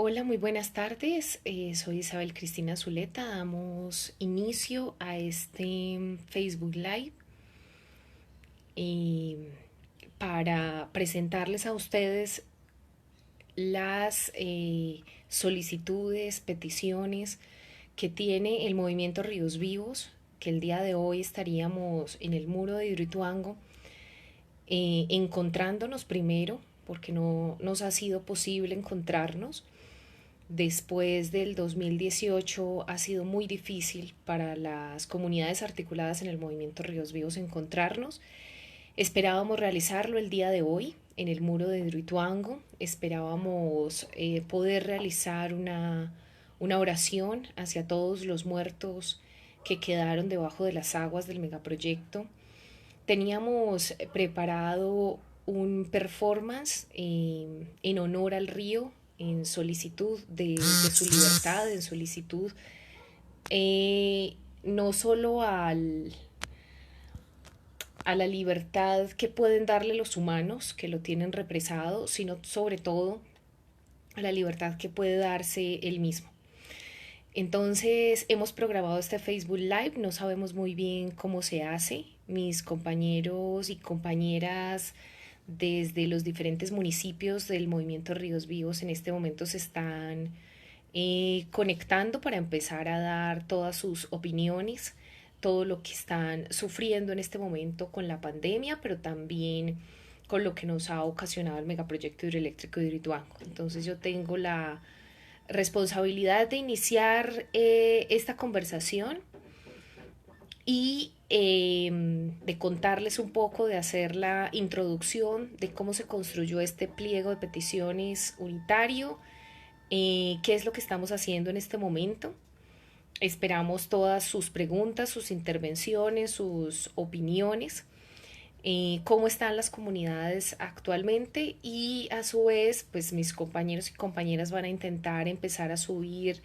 Hola, muy buenas tardes. Soy Isabel Cristina Zuleta. Damos inicio a este Facebook Live eh, para presentarles a ustedes las solicitudes, peticiones que tiene el movimiento Ríos Vivos, que el día de hoy estaríamos en el muro de Hidroituango, encontrándonos primero, porque no nos ha sido posible encontrarnos. Después del 2018 ha sido muy difícil para las comunidades articuladas en el movimiento Ríos Vivos encontrarnos. Esperábamos realizarlo el día de hoy en el muro de Hidroituango. Esperábamos poder realizar una oración hacia todos los muertos que quedaron debajo de las aguas del megaproyecto. Teníamos preparado un performance en honor al río, en solicitud de su libertad, en solicitud no solo a la libertad que pueden darle los humanos que lo tienen represado, sino sobre todo a la libertad que puede darse él mismo. Entonces hemos programado este Facebook Live, no sabemos muy bien cómo se hace. Mis compañeros y compañeras desde los diferentes municipios del movimiento Ríos Vivos en este momento se están conectando para empezar a dar todas sus opiniones, todo lo que están sufriendo en este momento con la pandemia, pero también con lo que nos ha ocasionado el megaproyecto hidroeléctrico de Hidroituango. Entonces yo tengo la responsabilidad de iniciar esta conversación y de contarles un poco, de hacer la introducción de cómo se construyó este pliego de peticiones unitario, qué es lo que estamos haciendo en este momento. Esperamos todas sus preguntas, sus intervenciones, sus opiniones, cómo están las comunidades actualmente y a su vez pues mis compañeros y compañeras van a intentar empezar a subir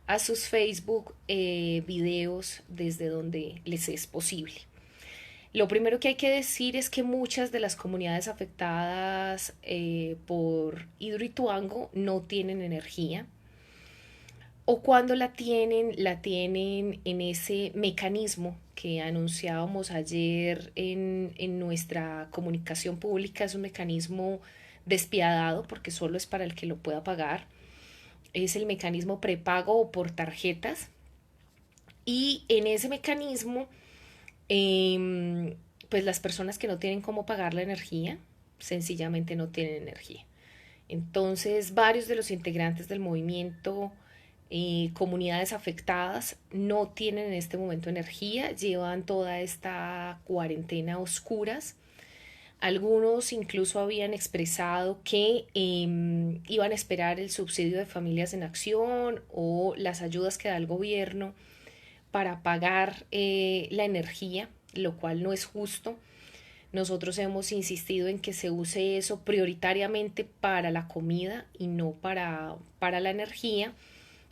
a sus Facebook videos desde donde les es posible. Lo primero que hay que decir es que muchas de las comunidades afectadas por Hidroituango no tienen energía, o cuando la tienen en ese mecanismo que anunciábamos ayer en nuestra comunicación pública. Es un mecanismo despiadado porque solo es para el que lo pueda pagar. Es el mecanismo prepago o por tarjetas. Y en ese mecanismo, pues las personas que no tienen cómo pagar la energía, sencillamente no tienen energía. Entonces, varios de los integrantes del movimiento, comunidades afectadas, no tienen en este momento energía, llevan toda esta cuarentena a oscuras. Algunos incluso habían expresado que iban a esperar el subsidio de Familias en Acción o las ayudas que da el gobierno para pagar la energía, lo cual no es justo. Nosotros hemos insistido en que se use eso prioritariamente para la comida y no para la energía,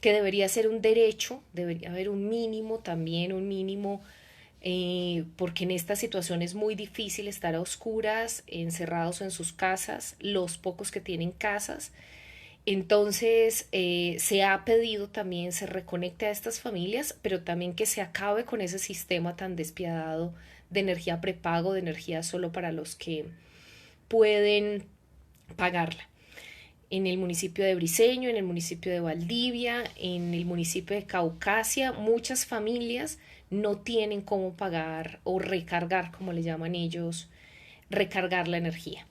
que debería ser un derecho, debería haber un mínimo también, un mínimo, porque en esta situación es muy difícil estar a oscuras, encerrados en sus casas, los pocos que tienen casas. Entonces se ha pedido también se reconecte a estas familias, pero también que se acabe con ese sistema tan despiadado de energía prepago, de energía solo para los que pueden pagarla. En el municipio de Briceño, en el municipio de Valdivia, en el municipio de Caucasia, muchas familias no tienen cómo pagar o recargar, como le llaman ellos, recargar la energía.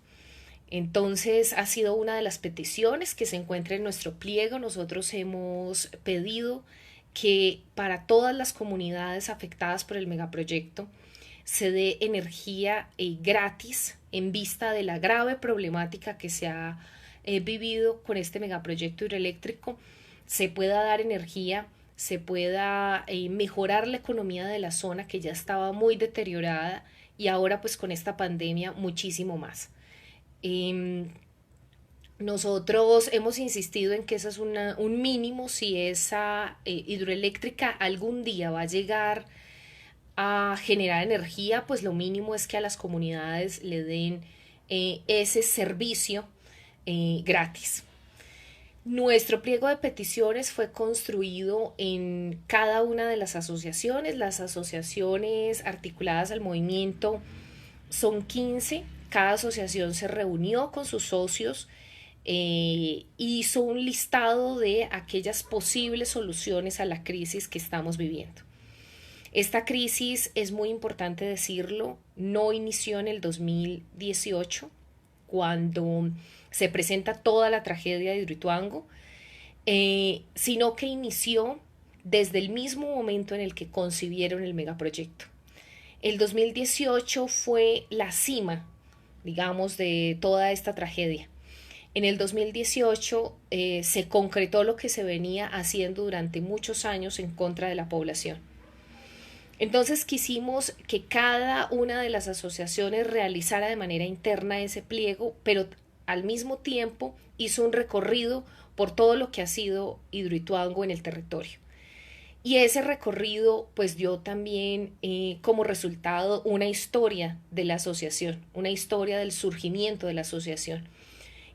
Entonces ha sido una de las peticiones que se encuentra en nuestro pliego. Nosotros hemos pedido que para todas las comunidades afectadas por el megaproyecto se dé energía gratis en vista de la grave problemática que se ha vivido con este megaproyecto hidroeléctrico. Se pueda dar energía, se pueda mejorar la economía de la zona que ya estaba muy deteriorada y ahora pues con esta pandemia muchísimo más. Eh, Nosotros hemos insistido en que eso es un mínimo. Si esa hidroeléctrica algún día va a llegar a generar energía, pues lo mínimo es que a las comunidades le den ese servicio gratis. Nuestro pliego de peticiones fue construido en cada una de las asociaciones. Las asociaciones articuladas al movimiento son 15. Cada asociación se reunió con sus socios, hizo un listado de aquellas posibles soluciones a la crisis que estamos viviendo. Esta crisis, es muy importante decirlo, no inició en el 2018, cuando se presenta toda la tragedia de Hidroituango, sino que inició desde el mismo momento en el que concibieron el megaproyecto. El 2018 fue la cima, digamos, de toda esta tragedia. En el 2018 se concretó lo que se venía haciendo durante muchos años en contra de la población. Entonces quisimos que cada una de las asociaciones realizara de manera interna ese pliego, pero al mismo tiempo hizo un recorrido por todo lo que ha sido Hidroituango en el territorio. Y ese recorrido pues dio también como resultado una historia de la asociación, una historia del surgimiento de la asociación.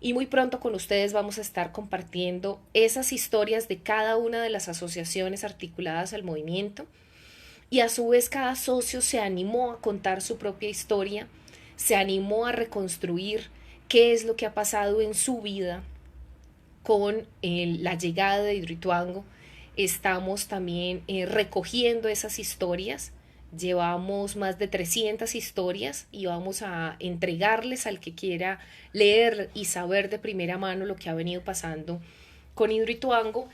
Y muy pronto con ustedes vamos a estar compartiendo esas historias de cada una de las asociaciones articuladas al movimiento. Y a su vez cada socio se animó a contar su propia historia, se animó a reconstruir qué es lo que ha pasado en su vida con la llegada de Hidroituango. Estamos también recogiendo esas historias. Llevamos más de 300 historias y vamos a entregarles al que quiera leer y saber de primera mano lo que ha venido pasando con Hidroituango.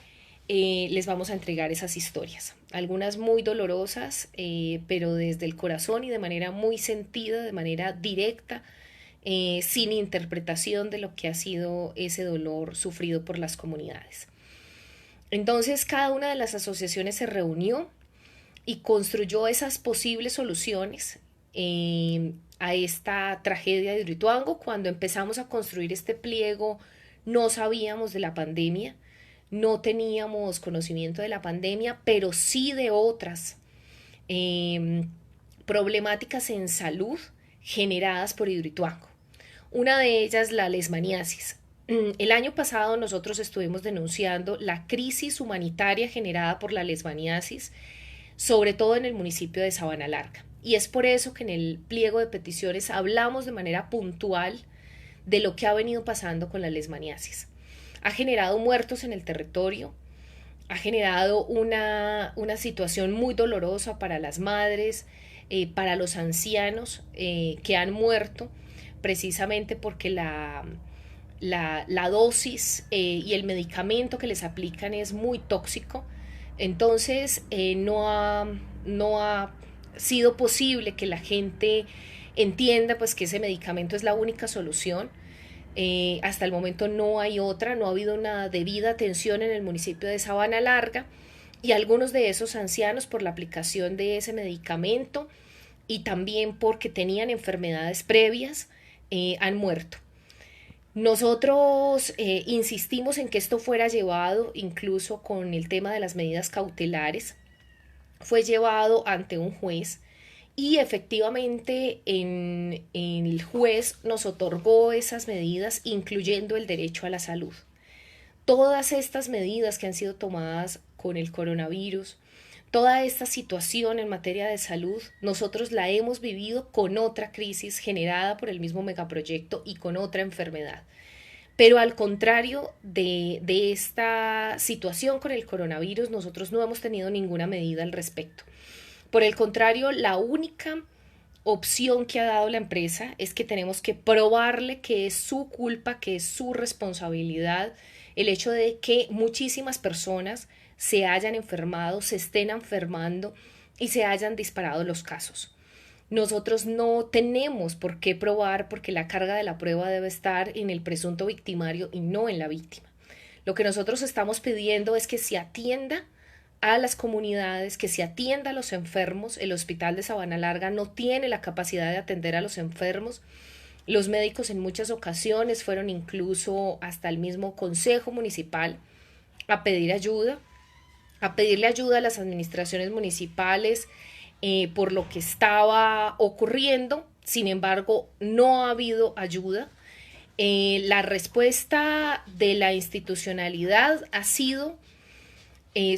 Les vamos a entregar esas historias, algunas muy dolorosas, pero desde el corazón y de manera muy sentida, de manera directa, sin interpretación de lo que ha sido ese dolor sufrido por las comunidades. Entonces cada una de las asociaciones se reunió y construyó esas posibles soluciones a esta tragedia de Hidroituango. Cuando empezamos a construir este pliego no sabíamos de la pandemia, no teníamos conocimiento de la pandemia, pero sí de otras problemáticas en salud generadas por Hidroituango. Una de ellas, la leishmaniasis. El año pasado nosotros estuvimos denunciando la crisis humanitaria generada por la leishmaniasis, sobre todo en el municipio de Sabana Larga. Y es por eso que en el pliego de peticiones hablamos de manera puntual de lo que ha venido pasando con la leishmaniasis. Ha generado muertos en el territorio, ha generado una situación muy dolorosa para las madres, para los ancianos que han muerto precisamente porque la dosis y el medicamento que les aplican es muy tóxico. Entonces no ha sido posible que la gente entienda pues que ese medicamento es la única solución. Hasta el momento no hay otra, no ha habido una debida atención en el municipio de Sabana Larga y algunos de esos ancianos por la aplicación de ese medicamento y también porque tenían enfermedades previas han muerto. Nosotros insistimos en que esto fuera llevado, incluso con el tema de las medidas cautelares, fue llevado ante un juez y efectivamente el juez nos otorgó esas medidas, incluyendo el derecho a la salud. Todas estas medidas que han sido tomadas con el coronavirus, toda esta situación en materia de salud, nosotros la hemos vivido con otra crisis generada por el mismo megaproyecto y con otra enfermedad. Pero al contrario de esta situación con el coronavirus, nosotros no hemos tenido ninguna medida al respecto. Por el contrario, la única opción que ha dado la empresa es que tenemos que probarle que es su culpa, que es su responsabilidad el hecho de que muchísimas personas se hayan enfermado, se estén enfermando y se hayan disparado los casos. Nosotros no tenemos por qué probar porque la carga de la prueba debe estar en el presunto victimario y no en la víctima. Lo que nosotros estamos pidiendo es que se atienda a las comunidades, que se atienda a los enfermos. El hospital de Sabana Larga no tiene la capacidad de atender a los enfermos. Los médicos en muchas ocasiones fueron incluso hasta el mismo consejo municipal a pedir ayuda, a pedirle ayuda a las administraciones municipales por lo que estaba ocurriendo. Sin embargo, no ha habido ayuda La respuesta de la institucionalidad ha sido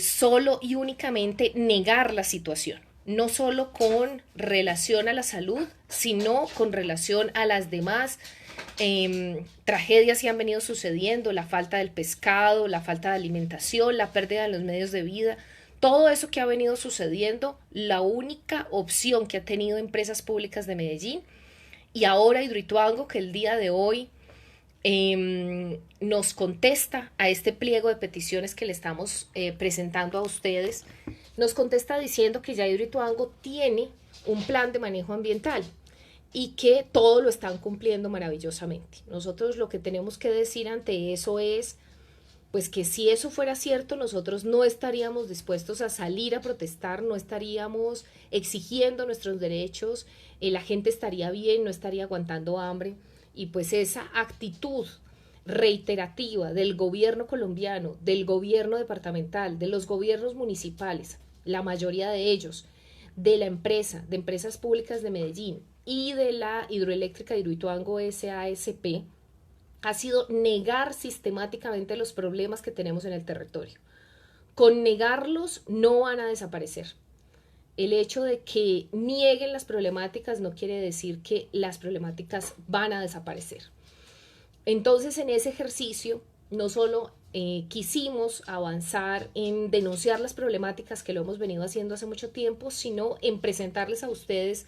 solo y únicamente negar la situación, no solo con relación a la salud, sino con relación a las demás tragedias que han venido sucediendo, la falta del pescado, la falta de alimentación, la pérdida de los medios de vida, todo eso que ha venido sucediendo. La única opción que ha tenido Empresas Públicas de Medellín y ahora Hidroituango, que el día de hoy nos contesta a este pliego de peticiones que le estamos presentando a ustedes, nos contesta diciendo que ya Hidroituango tiene un plan de manejo ambiental y que todo lo están cumpliendo maravillosamente. Nosotros lo que tenemos que decir ante eso es pues que si eso fuera cierto, nosotros no estaríamos dispuestos a salir a protestar, no estaríamos exigiendo nuestros derechos, la gente estaría bien, no estaría aguantando hambre, y pues esa actitud reiterativa del gobierno colombiano, del gobierno departamental, de los gobiernos municipales, la mayoría de ellos, de la empresa, de Empresas Públicas de Medellín y de la hidroeléctrica de Hidroituango SASP, ha sido negar sistemáticamente los problemas que tenemos en el territorio. Con negarlos no van a desaparecer. El hecho de que nieguen las problemáticas no quiere decir que las problemáticas van a desaparecer. Entonces, en ese ejercicio, no solo quisimos avanzar en denunciar las problemáticas, que lo hemos venido haciendo hace mucho tiempo, sino en presentarles a ustedes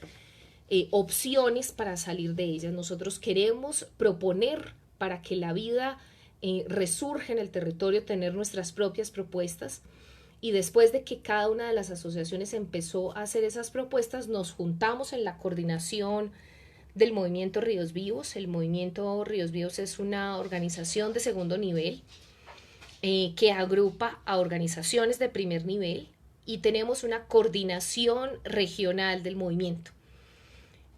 opciones para salir de ellas. Nosotros queremos proponer para que la vida resurja en el territorio, tener nuestras propias propuestas. Y después de que cada una de las asociaciones empezó a hacer esas propuestas, nos juntamos en la coordinación del Movimiento Ríos Vivos. El Movimiento Ríos Vivos es una organización de segundo nivel que agrupa a organizaciones de primer nivel, y tenemos una coordinación regional del movimiento.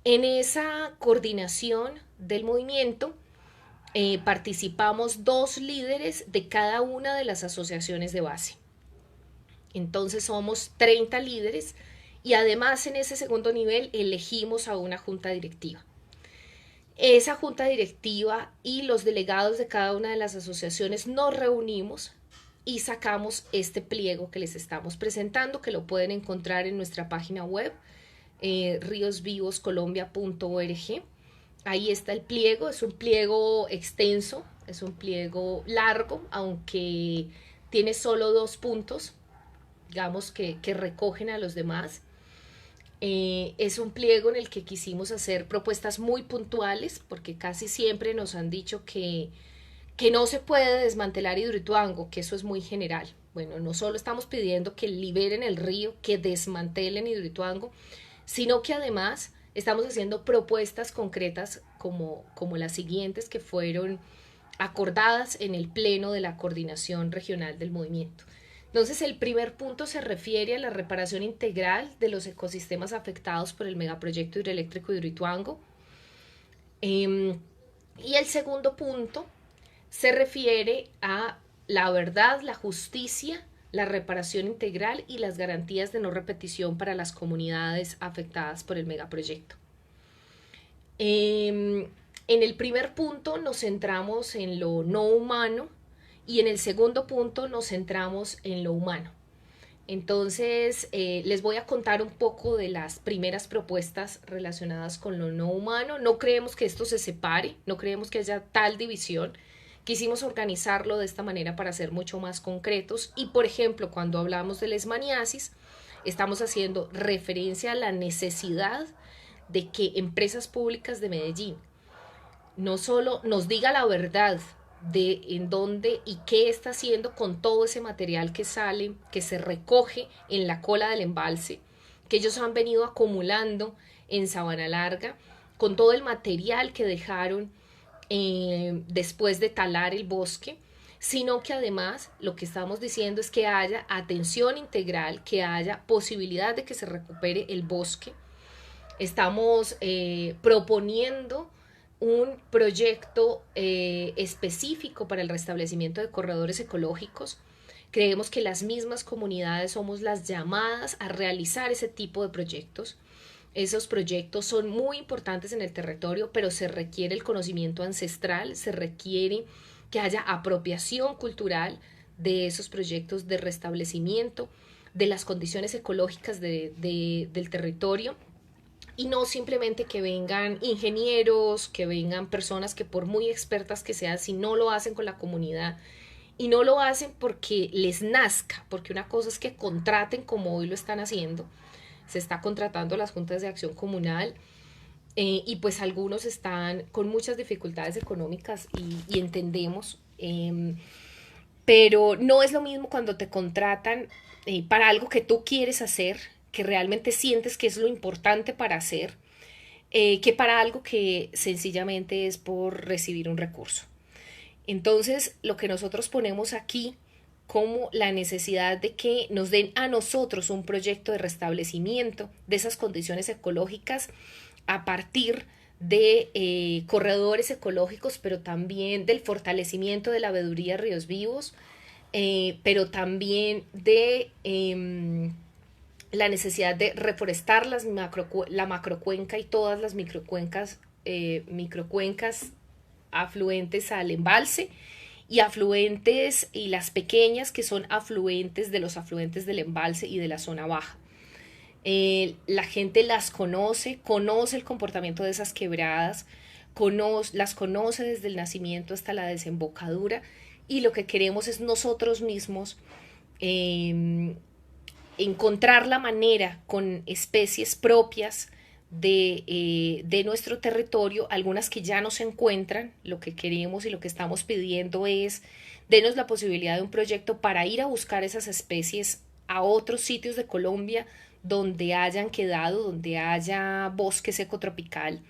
En esa coordinación del movimiento participamos 2 líderes de cada una de las asociaciones de base. Entonces somos 30 líderes, y además en ese segundo nivel elegimos a una junta directiva. Esa junta directiva y los delegados de cada una de las asociaciones nos reunimos y sacamos este pliego que les estamos presentando, que lo pueden encontrar en nuestra página web, riosvivoscolombia.org. Ahí está el pliego, es un pliego extenso, es un pliego largo, aunque tiene solo 2 puntos, digamos que recogen a los demás. Es un pliego en el que quisimos hacer propuestas muy puntuales, porque casi siempre nos han dicho que no se puede desmantelar Hidroituango, que eso es muy general. Bueno, no solo estamos pidiendo que liberen el río, que desmantelen Hidroituango, sino que además estamos haciendo propuestas concretas como las siguientes, que fueron acordadas en el pleno de la coordinación regional del movimiento. Entonces, el primer punto se refiere a la reparación integral de los ecosistemas afectados por el megaproyecto hidroeléctrico Hidroituango. Y el segundo punto se refiere a la verdad, la justicia, la reparación integral y las garantías de no repetición para las comunidades afectadas por el megaproyecto. En el primer punto nos centramos en lo no humano, y en el segundo punto nos centramos en lo humano. Entonces, les voy a contar un poco de las primeras propuestas relacionadas con lo no humano. No creemos que esto se separe, no creemos que haya tal división. Quisimos organizarlo de esta manera para ser mucho más concretos, y por ejemplo, cuando hablamos de leishmaniasis, estamos haciendo referencia a la necesidad de que Empresas Públicas de Medellín no solo nos diga la verdad de en dónde y qué está haciendo con todo ese material que sale, que se recoge en la cola del embalse, que ellos han venido acumulando en Sabana Larga, con todo el material que dejaron después de talar el bosque, sino que además lo que estamos diciendo es que haya atención integral, que haya posibilidad de que se recupere el bosque. Estamos proponiendo un proyecto específico para el restablecimiento de corredores ecológicos. Creemos que las mismas comunidades somos las llamadas a realizar ese tipo de proyectos. Esos proyectos son muy importantes en el territorio, pero se requiere el conocimiento ancestral, se requiere que haya apropiación cultural de esos proyectos de restablecimiento, de las condiciones ecológicas del territorio, y no simplemente que vengan ingenieros, que vengan personas que por muy expertas que sean, si no lo hacen con la comunidad y no lo hacen porque les nazca, porque una cosa es que contraten como hoy lo están haciendo, se está contratando las juntas de acción comunal, y pues algunos están con muchas dificultades económicas y entendemos, pero no es lo mismo cuando te contratan para algo que tú quieres hacer, que realmente sientes que es lo importante para hacer, que para algo que sencillamente es por recibir un recurso. Entonces, lo que nosotros ponemos aquí como la necesidad de que nos den a nosotros un proyecto de restablecimiento de esas condiciones ecológicas a partir de corredores ecológicos, pero también del fortalecimiento de la veeduría Ríos Vivos, pero también de la necesidad de reforestar la macrocuenca y todas las microcuencas afluentes al embalse, y afluentes y las pequeñas que son afluentes de los afluentes del embalse y de la zona baja. La gente las conoce, conoce el comportamiento de esas quebradas, las conoce desde el nacimiento hasta la desembocadura, y lo que queremos es nosotros mismos encontrar la manera con especies propias de nuestro territorio, algunas que ya no se encuentran. Lo que queremos y lo que estamos pidiendo es denos la posibilidad de un proyecto para ir a buscar esas especies a otros sitios de Colombia donde hayan quedado, donde haya bosque seco tropical,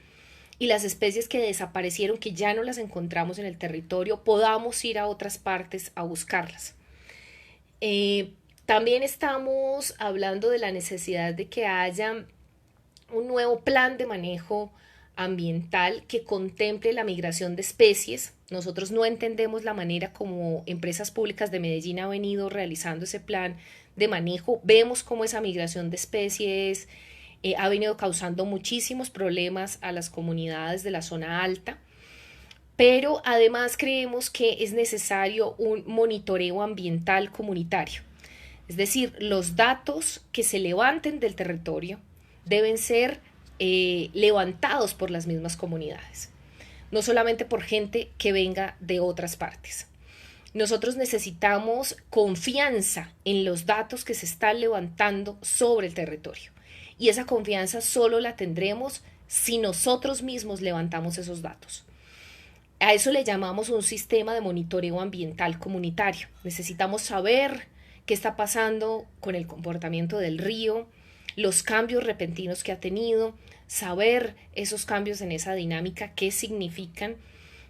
y las especies que desaparecieron, que ya no las encontramos en el territorio, podamos ir a otras partes a buscarlas. También estamos hablando de la necesidad de que haya un nuevo plan de manejo ambiental que contemple la migración de especies. Nosotros no entendemos la manera como Empresas Públicas de Medellín ha venido realizando ese plan de manejo. Vemos cómo esa migración de especies ha venido causando muchísimos problemas a las comunidades de la zona alta, pero además creemos que es necesario un monitoreo ambiental comunitario. Es decir, los datos que se levanten del territorio deben ser levantados por las mismas comunidades, no solamente por gente que venga de otras partes. Nosotros necesitamos confianza en los datos que se están levantando sobre el territorio, y esa confianza solo la tendremos si nosotros mismos levantamos esos datos. A eso le llamamos un sistema de monitoreo ambiental comunitario. Necesitamos saber qué está pasando con el comportamiento del río, los cambios repentinos que ha tenido, saber esos cambios en esa dinámica, qué significan.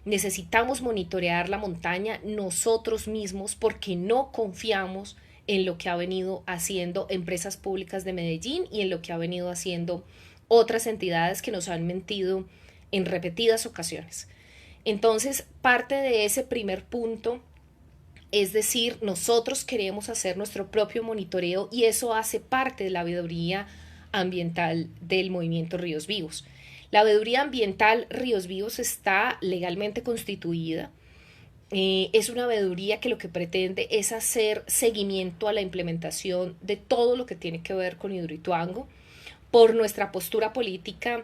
Necesitamos monitorear la montaña nosotros mismos porque no confiamos en lo que ha venido haciendo Empresas Públicas de Medellín y en lo que ha venido haciendo otras entidades que nos han mentido en repetidas ocasiones. Entonces, parte de ese primer punto, es decir, nosotros queremos hacer nuestro propio monitoreo, y eso hace parte de la veeduría ambiental del movimiento Ríos Vivos. La veeduría ambiental Ríos Vivos está legalmente constituida. Es una veeduría que lo que pretende es hacer seguimiento a la implementación de todo lo que tiene que ver con Hidroituango. Por nuestra postura política,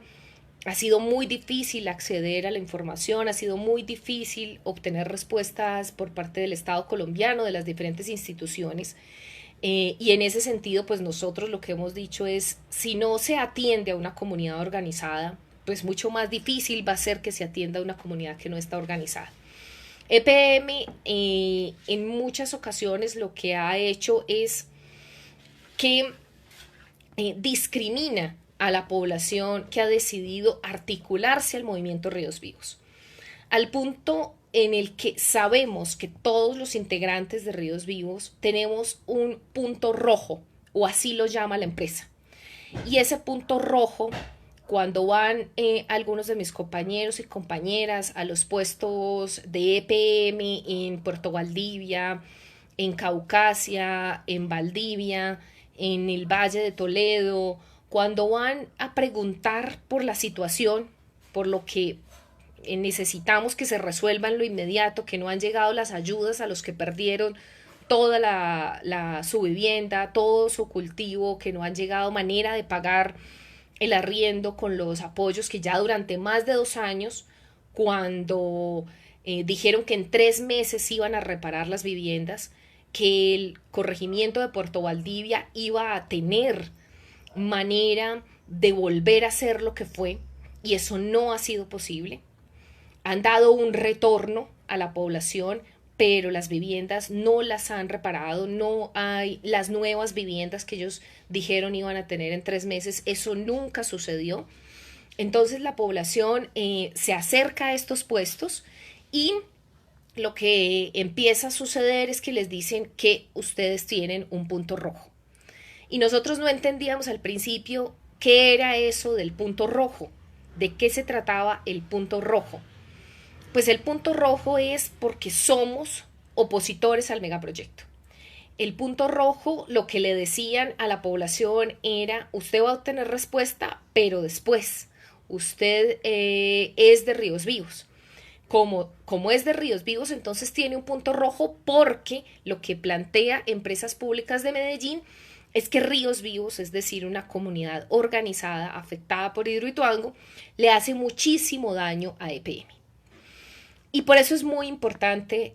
ha sido muy difícil acceder a la información, ha sido muy difícil obtener respuestas por parte del Estado colombiano, de las diferentes instituciones, y en ese sentido, pues nosotros lo que hemos dicho es, si no se atiende a una comunidad organizada, pues mucho más difícil va a ser que se atienda a una comunidad que no está organizada. EPM en muchas ocasiones lo que ha hecho es que discrimina a la población que ha decidido articularse al movimiento Ríos Vivos, al punto en el que sabemos que todos los integrantes de Ríos Vivos tenemos un punto rojo, o así lo llama la empresa. Y ese punto rojo, cuando van algunos de mis compañeros y compañeras a los puestos de EPM en Puerto Valdivia, en Caucasia, en Valdivia, en el Valle de Toledo, Cuando van a preguntar por la situación, por lo que necesitamos que se resuelva en lo inmediato, que no han llegado las ayudas a los que perdieron toda su vivienda, todo su cultivo, que no han llegado manera de pagar el arriendo con los apoyos que ya durante más de 2 años, cuando dijeron que en 3 meses iban a reparar las viviendas, que el corregimiento de Puerto Valdivia iba a tener manera de volver a ser lo que fue, y eso no ha sido posible. Han dado un retorno a la población, pero las viviendas no las han reparado, no hay las nuevas viviendas que ellos dijeron iban a tener en 3 meses, eso nunca sucedió. Entonces la población se acerca a estos puestos y lo que empieza a suceder es que les dicen que ustedes tienen un punto rojo. Y nosotros no entendíamos al principio qué era eso del punto rojo, de qué se trataba el punto rojo. Pues el punto rojo es porque somos opositores al megaproyecto. El punto rojo, lo que le decían a la población era: usted va a obtener respuesta, pero después. Usted es de Ríos Vivos. Como es de Ríos Vivos, entonces tiene un punto rojo, porque lo que plantea Empresas Públicas de Medellín es que Ríos Vivos, es decir, una comunidad organizada afectada por Hidroituango, le hace muchísimo daño a EPM. Y por eso es muy importante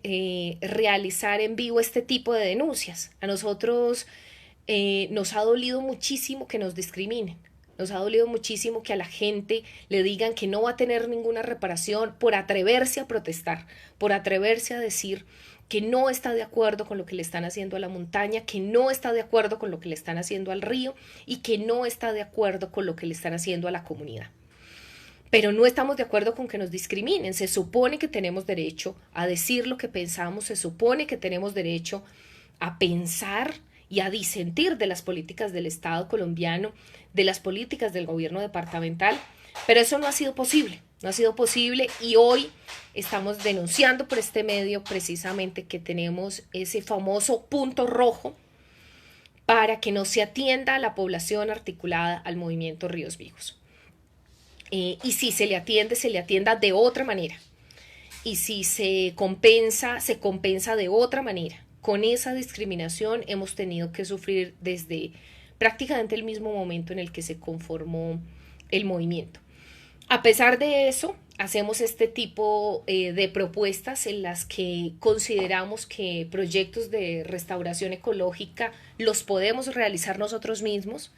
realizar en vivo este tipo de denuncias. A nosotros nos ha dolido muchísimo que nos discriminen. Nos ha dolido muchísimo que a la gente le digan que no va a tener ninguna reparación por atreverse a protestar, por atreverse a decir que no está de acuerdo con lo que le están haciendo a la montaña, que no está de acuerdo con lo que le están haciendo al río y que no está de acuerdo con lo que le están haciendo a la comunidad. Pero no estamos de acuerdo con que nos discriminen. Se supone que tenemos derecho a decir lo que pensamos, se supone que tenemos derecho a pensar y a disentir de las políticas del Estado colombiano, de las políticas del gobierno departamental, pero eso no ha sido posible, no ha sido posible, y hoy estamos denunciando por este medio precisamente que tenemos ese famoso punto rojo para que no se atienda a la población articulada al movimiento Ríos Vivos. Y si se le atienda de otra manera. Y si se compensa de otra manera. Con esa discriminación hemos tenido que sufrir desde prácticamente el mismo momento en el que se conformó el movimiento. A pesar de eso, hacemos este tipo de propuestas en las que consideramos que proyectos de restauración ecológica los podemos realizar nosotros mismos.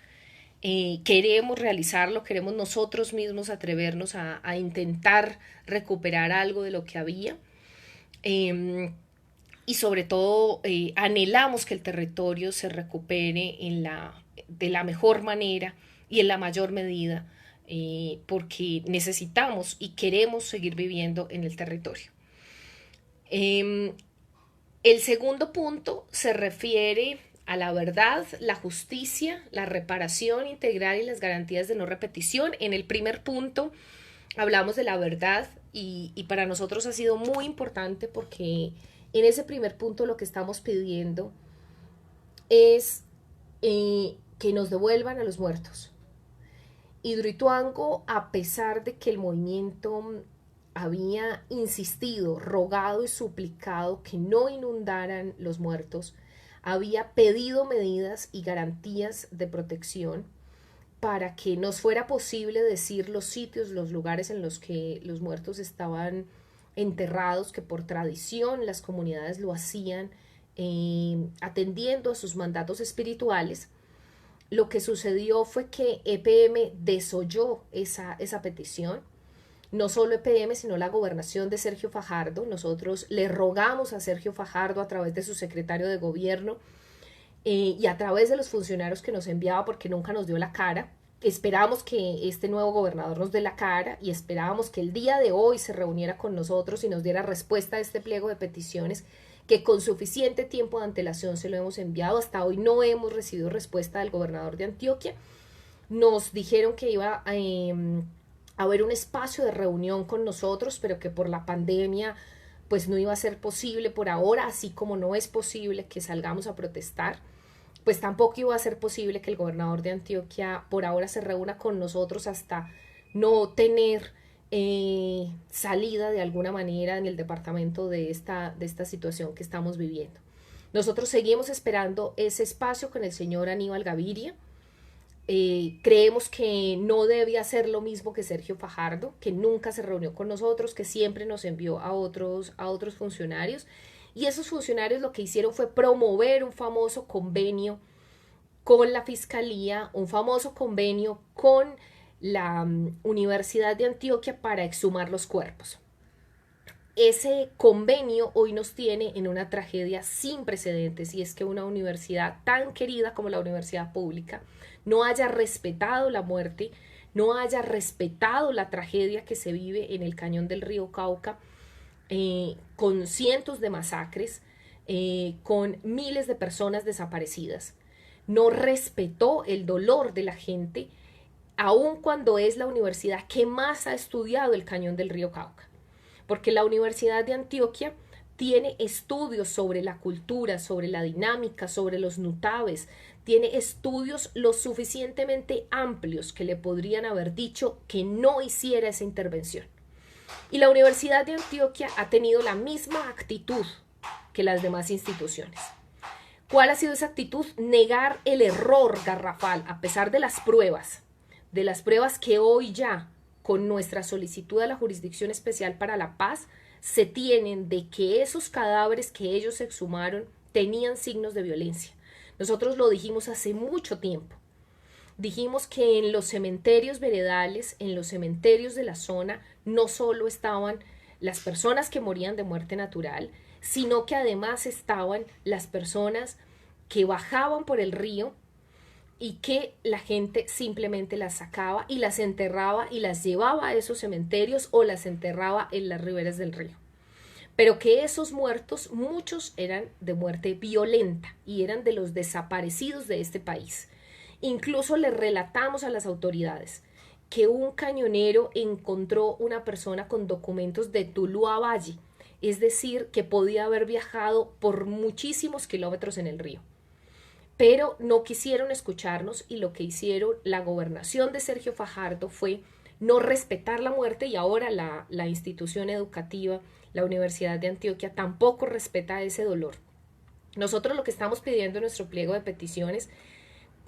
Queremos realizarlo, queremos nosotros mismos atrevernos a intentar recuperar algo de lo que había, y sobre todo anhelamos que el territorio se recupere de la mejor manera y en la mayor medida, porque necesitamos y queremos seguir viviendo en el territorio. El segundo punto se refiere a la verdad, la justicia, la reparación integral y las garantías de no repetición. En el primer punto hablamos de la verdad y para nosotros ha sido muy importante, porque en ese primer punto lo que estamos pidiendo es que nos devuelvan a los muertos. Hidroituango, a pesar de que el movimiento había insistido, rogado y suplicado que no inundaran los muertos, había pedido medidas y garantías de protección para que nos fuera posible decir los sitios, los lugares en los que los muertos estaban enterrados, que por tradición las comunidades lo hacían atendiendo a sus mandatos espirituales. Lo que sucedió fue que EPM desoyó esa petición. No solo EPM, sino la gobernación de Sergio Fajardo. Nosotros le rogamos a Sergio Fajardo a través de su secretario de gobierno y a través de los funcionarios que nos enviaba, porque nunca nos dio la cara. Esperamos que este nuevo gobernador nos dé la cara y esperábamos que el día de hoy se reuniera con nosotros y nos diera respuesta a este pliego de peticiones que con suficiente tiempo de antelación se lo hemos enviado. Hasta hoy no hemos recibido respuesta del gobernador de Antioquia. Nos dijeron que iba a haber un espacio de reunión con nosotros, pero que por la pandemia pues no iba a ser posible por ahora, así como no es posible que salgamos a protestar. pues tampoco iba a ser posible que el gobernador de Antioquia por ahora se reúna con nosotros hasta no tener salida de alguna manera en el departamento de esta situación que estamos viviendo. Nosotros seguimos esperando ese espacio con el señor Aníbal Gaviria. Creemos que no debe hacer lo mismo que Sergio Fajardo, que nunca se reunió con nosotros, que siempre nos envió a otros funcionarios. Y esos funcionarios lo que hicieron fue promover un famoso convenio con la Fiscalía, un famoso convenio con la Universidad de Antioquia para exhumar los cuerpos. Ese convenio hoy nos tiene en una tragedia sin precedentes, y es que una universidad tan querida como la universidad pública no haya respetado la muerte, no haya respetado la tragedia que se vive en el cañón del río Cauca, con cientos de masacres, con miles de personas desaparecidas. No respetó el dolor de la gente, aun cuando es la universidad que más ha estudiado el cañón del río Cauca. Porque la Universidad de Antioquia tiene estudios sobre la cultura, sobre la dinámica, sobre los nutabes, tiene estudios lo suficientemente amplios que le podrían haber dicho que no hiciera esa intervención. Y la Universidad de Antioquia ha tenido la misma actitud que las demás instituciones. ¿Cuál ha sido esa actitud? Negar el error garrafal, a pesar de las pruebas que hoy ya, con nuestra solicitud a la Jurisdicción Especial para la Paz, se tienen de que esos cadáveres que ellos exhumaron tenían signos de violencia. Nosotros lo dijimos hace mucho tiempo. Dijimos que en los cementerios veredales, en los cementerios de la zona, no solo estaban las personas que morían de muerte natural, sino que además estaban las personas que bajaban por el río y que la gente simplemente las sacaba y las enterraba y las llevaba a esos cementerios o las enterraba en las riberas del río. Pero que esos muertos, muchos eran de muerte violenta y eran de los desaparecidos de este país. Incluso le relatamos a las autoridades que un cañonero encontró una persona con documentos de Tuluá Valle, es decir, que podía haber viajado por muchísimos kilómetros en el río. Pero no quisieron escucharnos, y lo que hicieron la gobernación de Sergio Fajardo fue no respetar la muerte, y ahora la institución educativa, la Universidad de Antioquia, tampoco respeta ese dolor. Nosotros lo que estamos pidiendo en nuestro pliego de peticiones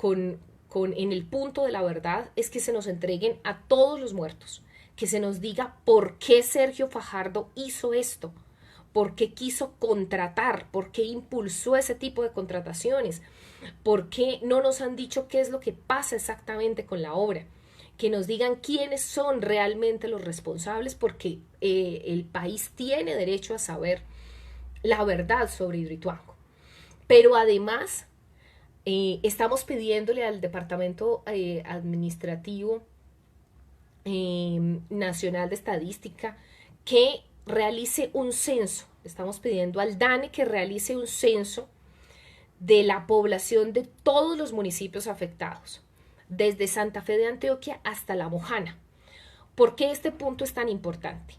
en el punto de la verdad es que se nos entreguen a todos los muertos, que se nos diga por qué Sergio Fajardo hizo esto, por qué quiso contratar, por qué impulsó ese tipo de contrataciones, por qué no nos han dicho qué es lo que pasa exactamente con la obra, que nos digan quiénes son realmente los responsables, porque el país tiene derecho a saber la verdad sobre Hidroituango. Pero además estamos pidiéndole al Departamento Administrativo Nacional de Estadística que realice un censo. Estamos pidiendo al DANE que realice un censo de la población de todos los municipios afectados, desde Santa Fe de Antioquia hasta La Mojana. ¿Por qué este punto es tan importante?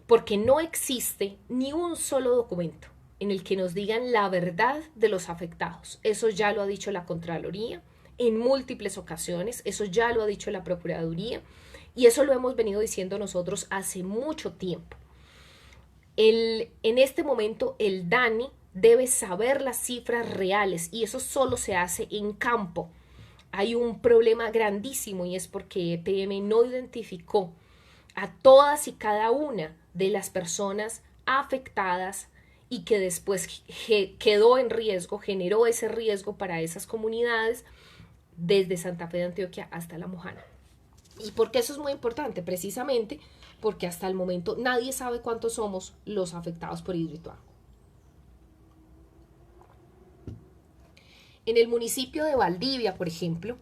Porque no existe ni un solo documento en el que nos digan la verdad de los afectados. Eso ya lo ha dicho la Contraloría en múltiples ocasiones, eso ya lo ha dicho la Procuraduría, y eso lo hemos venido diciendo nosotros hace mucho tiempo. En este momento el DANE debe saber las cifras reales, y eso solo se hace en campo. Hay un problema grandísimo, y es porque EPM no identificó a todas y cada una de las personas afectadas y que después quedó en riesgo, generó ese riesgo para esas comunidades desde Santa Fe de Antioquia hasta La Mojana. ¿Y por qué eso es muy importante? Precisamente porque hasta el momento nadie sabe cuántos somos los afectados por Hidroituango. En el municipio de Valdivia, por ejemplo,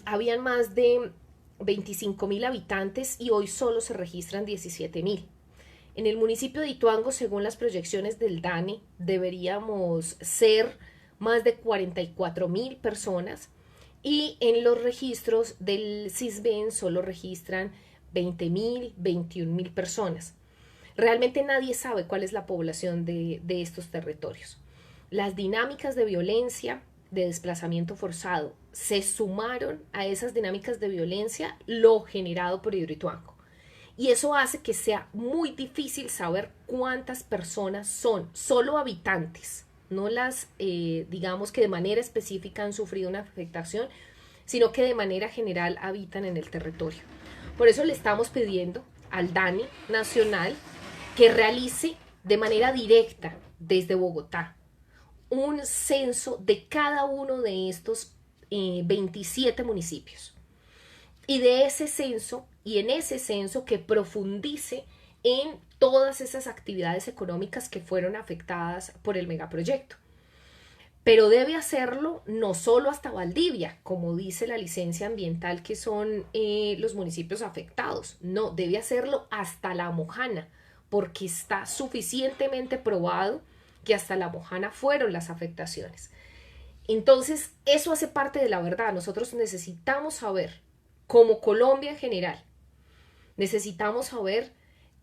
habían más de 25.000 habitantes y hoy solo se registran 17.000. En el municipio de Ituango, según las proyecciones del DANE, deberíamos ser más de 44.000 personas, y en los registros del CISBEN solo registran 20.000, 21.000 personas. Realmente nadie sabe cuál es la población de estos territorios. Las dinámicas de violencia de desplazamiento forzado se sumaron a esas dinámicas de violencia lo generado por Hidroituango. Y eso hace que sea muy difícil saber cuántas personas son, solo habitantes, no las, digamos que de manera específica han sufrido una afectación, sino que de manera general habitan en el territorio. Por eso le estamos pidiendo al DANI nacional que realice de manera directa desde Bogotá un censo de cada uno de estos 27 municipios. Y de ese censo, y en ese censo que profundice en todas esas actividades económicas que fueron afectadas por el megaproyecto. Pero debe hacerlo no solo hasta Valdivia, como dice la licencia ambiental, que son los municipios afectados. No, debe hacerlo hasta La Mojana, porque está suficientemente probado que hasta La Mojana fueron las afectaciones. Entonces, eso hace parte de la verdad. Nosotros necesitamos saber, como Colombia en general, necesitamos saber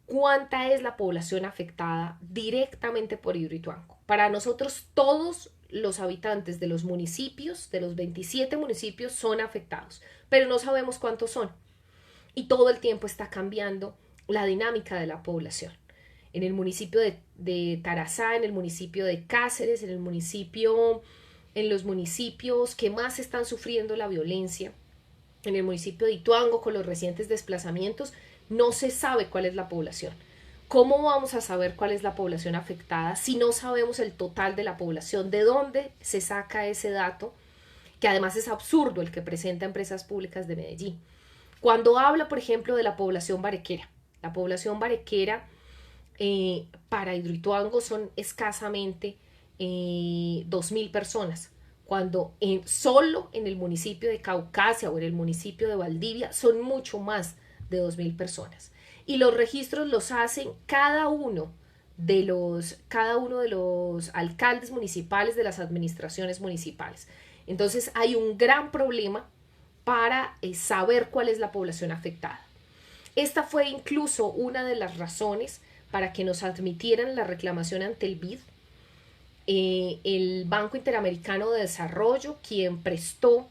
cuánta es la población afectada directamente por Hidroituango. Para nosotros, todos los habitantes de los municipios, de los 27 municipios, son afectados, pero no sabemos cuántos son. Y todo el tiempo está cambiando la dinámica de la población. En el municipio de Tarazá, en el municipio de Cáceres, en los municipios que más están sufriendo la violencia, en el municipio de Ituango, con los recientes desplazamientos, no se sabe cuál es la población. ¿Cómo vamos a saber cuál es la población afectada si no sabemos el total de la población? ¿De dónde se saca ese dato? Que además es absurdo el que presenta Empresas Públicas de Medellín. Cuando habla, por ejemplo, de la población barequera, la población barequera para Hidroituango son escasamente 2.000 personas, cuando solo en el municipio de Caucasia o en el municipio de Valdivia son mucho más de 2.000 personas. Y los registros los hacen cada uno de los alcaldes municipales de las administraciones municipales. Entonces hay un gran problema para saber cuál es la población afectada. Esta fue incluso una de las razones para que nos admitieran la reclamación ante el BID. El Banco Interamericano de Desarrollo, quien prestó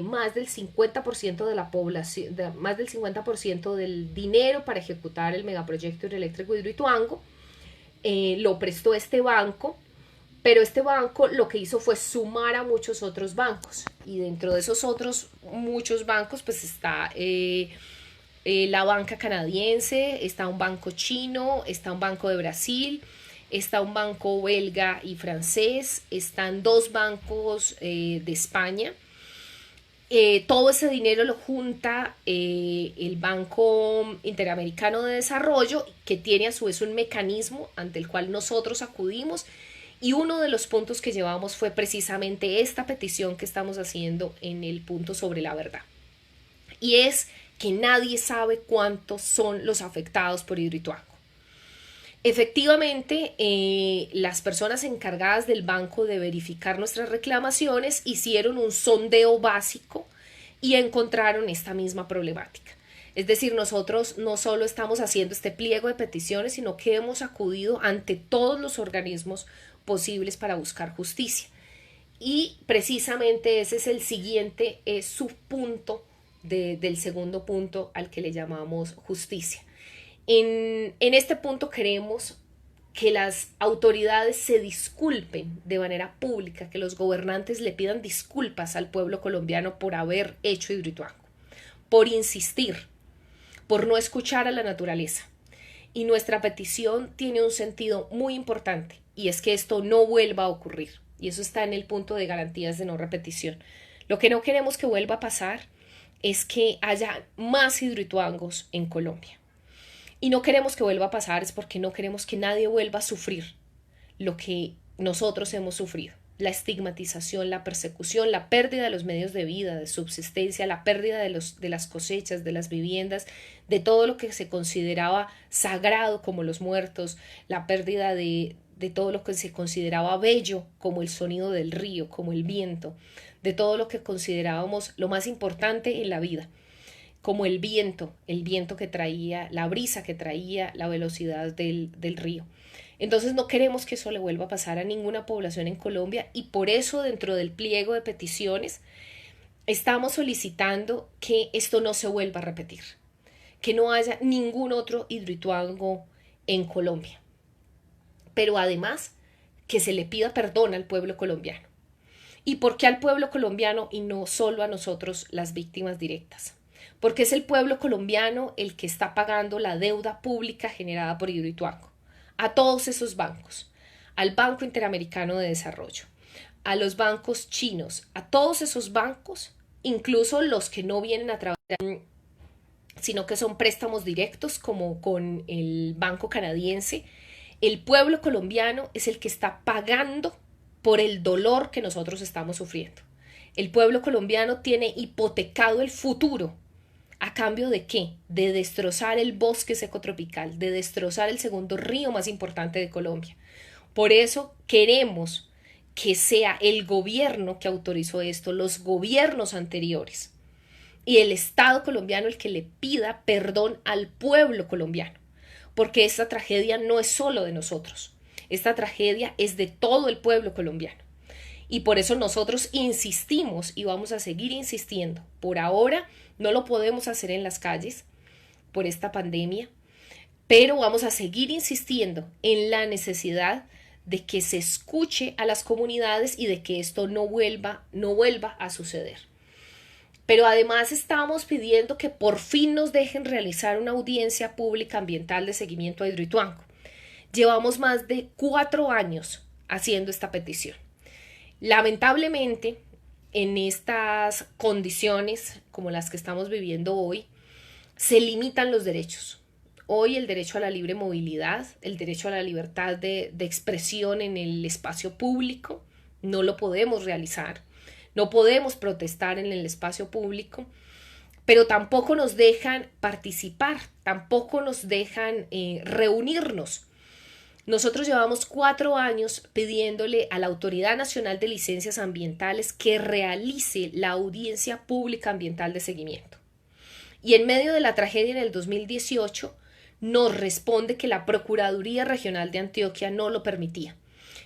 más del 50% de la población, más del 50% del dinero para ejecutar el megaproyecto hidroeléctrico Hidroituango, lo prestó este banco, pero este banco lo que hizo fue sumar a muchos otros bancos, y dentro de esos otros muchos bancos pues está la banca canadiense, está un banco chino, está un banco de Brasil, está un banco belga y francés, están dos bancos de España. Todo ese dinero lo junta el Banco Interamericano de Desarrollo, que tiene a su vez un mecanismo ante el cual nosotros acudimos, y uno de los puntos que llevamos fue precisamente esta petición que estamos haciendo en el punto sobre la verdad. Y es que nadie sabe cuántos son los afectados por Hidroituango. Efectivamente, las personas encargadas del banco de verificar nuestras reclamaciones hicieron un sondeo básico y encontraron esta misma problemática. Es decir, nosotros no solo estamos haciendo este pliego de peticiones, sino que hemos acudido ante todos los organismos posibles para buscar justicia. Y precisamente ese es el siguiente subpunto del segundo punto al que le llamamos justicia. En este punto queremos que las autoridades se disculpen de manera pública, que los gobernantes le pidan disculpas al pueblo colombiano por haber hecho Hidroituango, por insistir, por no escuchar a la naturaleza. Y nuestra petición tiene un sentido muy importante, y es que esto no vuelva a ocurrir. Y eso está en el punto de garantías de no repetición. Lo que no queremos que vuelva a pasar es que haya más Hidroituangos en Colombia. Y no queremos que vuelva a pasar es porque no queremos que nadie vuelva a sufrir lo que nosotros hemos sufrido. La estigmatización, la persecución, la pérdida de los medios de vida, de subsistencia, la pérdida de las cosechas, de las viviendas, de todo lo que se consideraba sagrado como los muertos, la pérdida de todo lo que se consideraba bello como el sonido del río, como el viento, de todo lo que considerábamos lo más importante en la vida. como el viento que traía, la brisa que traía, la velocidad del río. Entonces no queremos que eso le vuelva a pasar a ninguna población en Colombia y por eso dentro del pliego de peticiones estamos solicitando que esto no se vuelva a repetir, que no haya ningún otro Hidroituango en Colombia. Pero además que se le pida perdón al pueblo colombiano. ¿Y por qué al pueblo colombiano y no solo a nosotros las víctimas directas? Porque es el pueblo colombiano el que está pagando la deuda pública generada por Hidroituango. A todos esos bancos, al Banco Interamericano de Desarrollo, a los bancos chinos, a todos esos bancos, incluso los que no vienen a trabajar, sino que son préstamos directos como con el Banco Canadiense, el pueblo colombiano es el que está pagando por el dolor que nosotros estamos sufriendo. El pueblo colombiano tiene hipotecado el futuro. ¿A cambio de qué? De destrozar el bosque seco tropical, de destrozar el segundo río más importante de Colombia. Por eso queremos que sea el gobierno que autorizó esto, los gobiernos anteriores y el Estado colombiano el que le pida perdón al pueblo colombiano, porque esta tragedia no es solo de nosotros, esta tragedia es de todo el pueblo colombiano. Y por eso nosotros insistimos y vamos a seguir insistiendo. Por ahora no lo podemos hacer en las calles por esta pandemia, pero vamos a seguir insistiendo en la necesidad de que se escuche a las comunidades y de que esto no vuelva a suceder. Pero además estamos pidiendo que por fin nos dejen realizar una audiencia pública ambiental de seguimiento a Hidroituango. Llevamos más de 4 años haciendo esta petición. Lamentablemente, en estas condiciones como las que estamos viviendo hoy, se limitan los derechos. Hoy el derecho a la libre movilidad, el derecho a la libertad de expresión en el espacio público, no lo podemos realizar. No podemos protestar en el espacio público, pero tampoco nos dejan participar, tampoco nos dejan reunirnos. Nosotros llevamos 4 años pidiéndole a la Autoridad Nacional de Licencias Ambientales que realice la audiencia pública ambiental de seguimiento. Y en medio de la tragedia en el 2018 nos responde que la Procuraduría Regional de Antioquia no lo permitía,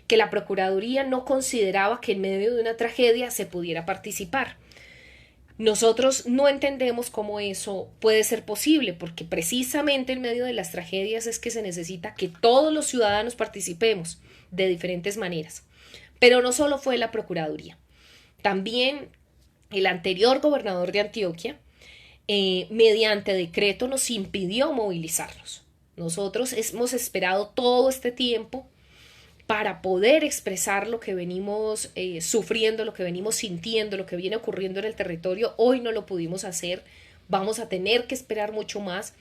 que la Procuraduría no consideraba que en medio de una tragedia se pudiera participar. Nosotros no entendemos cómo eso puede ser posible, porque precisamente en medio de las tragedias es que se necesita que todos los ciudadanos participemos de diferentes maneras. Pero no solo fue la Procuraduría, también el anterior gobernador de Antioquia, mediante decreto, nos impidió movilizarnos. Nosotros hemos esperado todo este tiempo para poder expresar lo que venimos sufriendo, lo que venimos sintiendo, lo que viene ocurriendo en el territorio. Hoy no lo pudimos hacer, vamos a tener que esperar mucho más,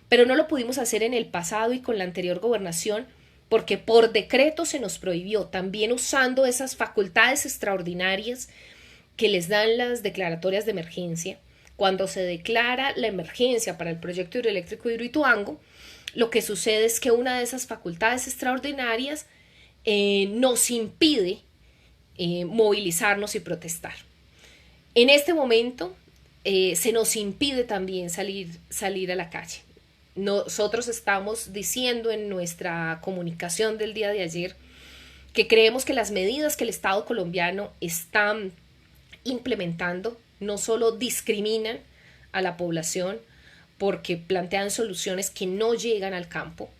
pero no lo pudimos hacer en el pasado y con la anterior gobernación porque por decreto se nos prohibió, también usando esas facultades extraordinarias que les dan las declaratorias de emergencia. Cuando se declara la emergencia para el proyecto hidroeléctrico de Hidroituango, lo que sucede es que una de esas facultades extraordinarias nos impide movilizarnos y protestar. En este momento se nos impide también salir a la calle. Nosotros estamos diciendo en nuestra comunicación del día de ayer que creemos que las medidas que el Estado colombiano está implementando no solo discriminan a la población porque plantean soluciones que no llegan al campo.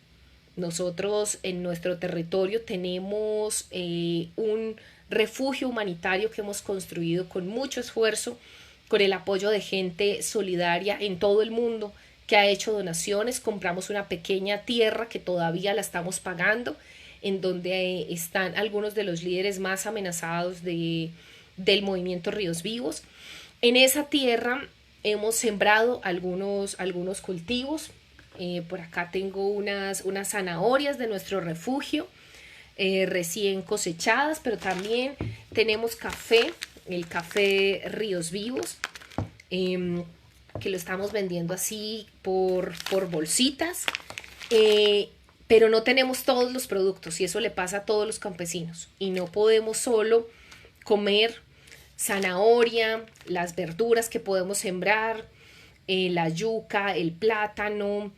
Nosotros en nuestro territorio tenemos un refugio humanitario que hemos construido con mucho esfuerzo, con el apoyo de gente solidaria en todo el mundo que ha hecho donaciones. Compramos una pequeña tierra que todavía la estamos pagando, en donde están algunos de los líderes más amenazados del movimiento Ríos Vivos. En esa tierra hemos sembrado algunos cultivos. Por acá tengo unas zanahorias de nuestro refugio recién cosechadas, pero también tenemos café, el café Ríos Vivos, que lo estamos vendiendo así por bolsitas, pero no tenemos todos los productos y eso le pasa a todos los campesinos y no podemos solo comer zanahoria, las verduras que podemos sembrar, la yuca, el plátano,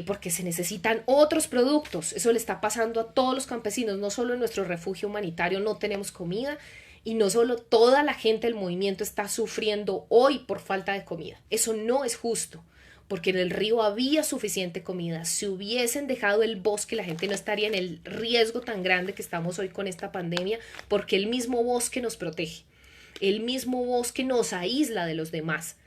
porque se necesitan otros productos. Eso le está pasando a todos los campesinos, no solo en nuestro refugio humanitario no tenemos comida, y no solo toda la gente del movimiento está sufriendo hoy por falta de comida. Eso no es justo, porque en el río había suficiente comida. Si hubiesen dejado el bosque, la gente no estaría en el riesgo tan grande que estamos hoy con esta pandemia, porque el mismo bosque nos protege, el mismo bosque nos aísla de los demás,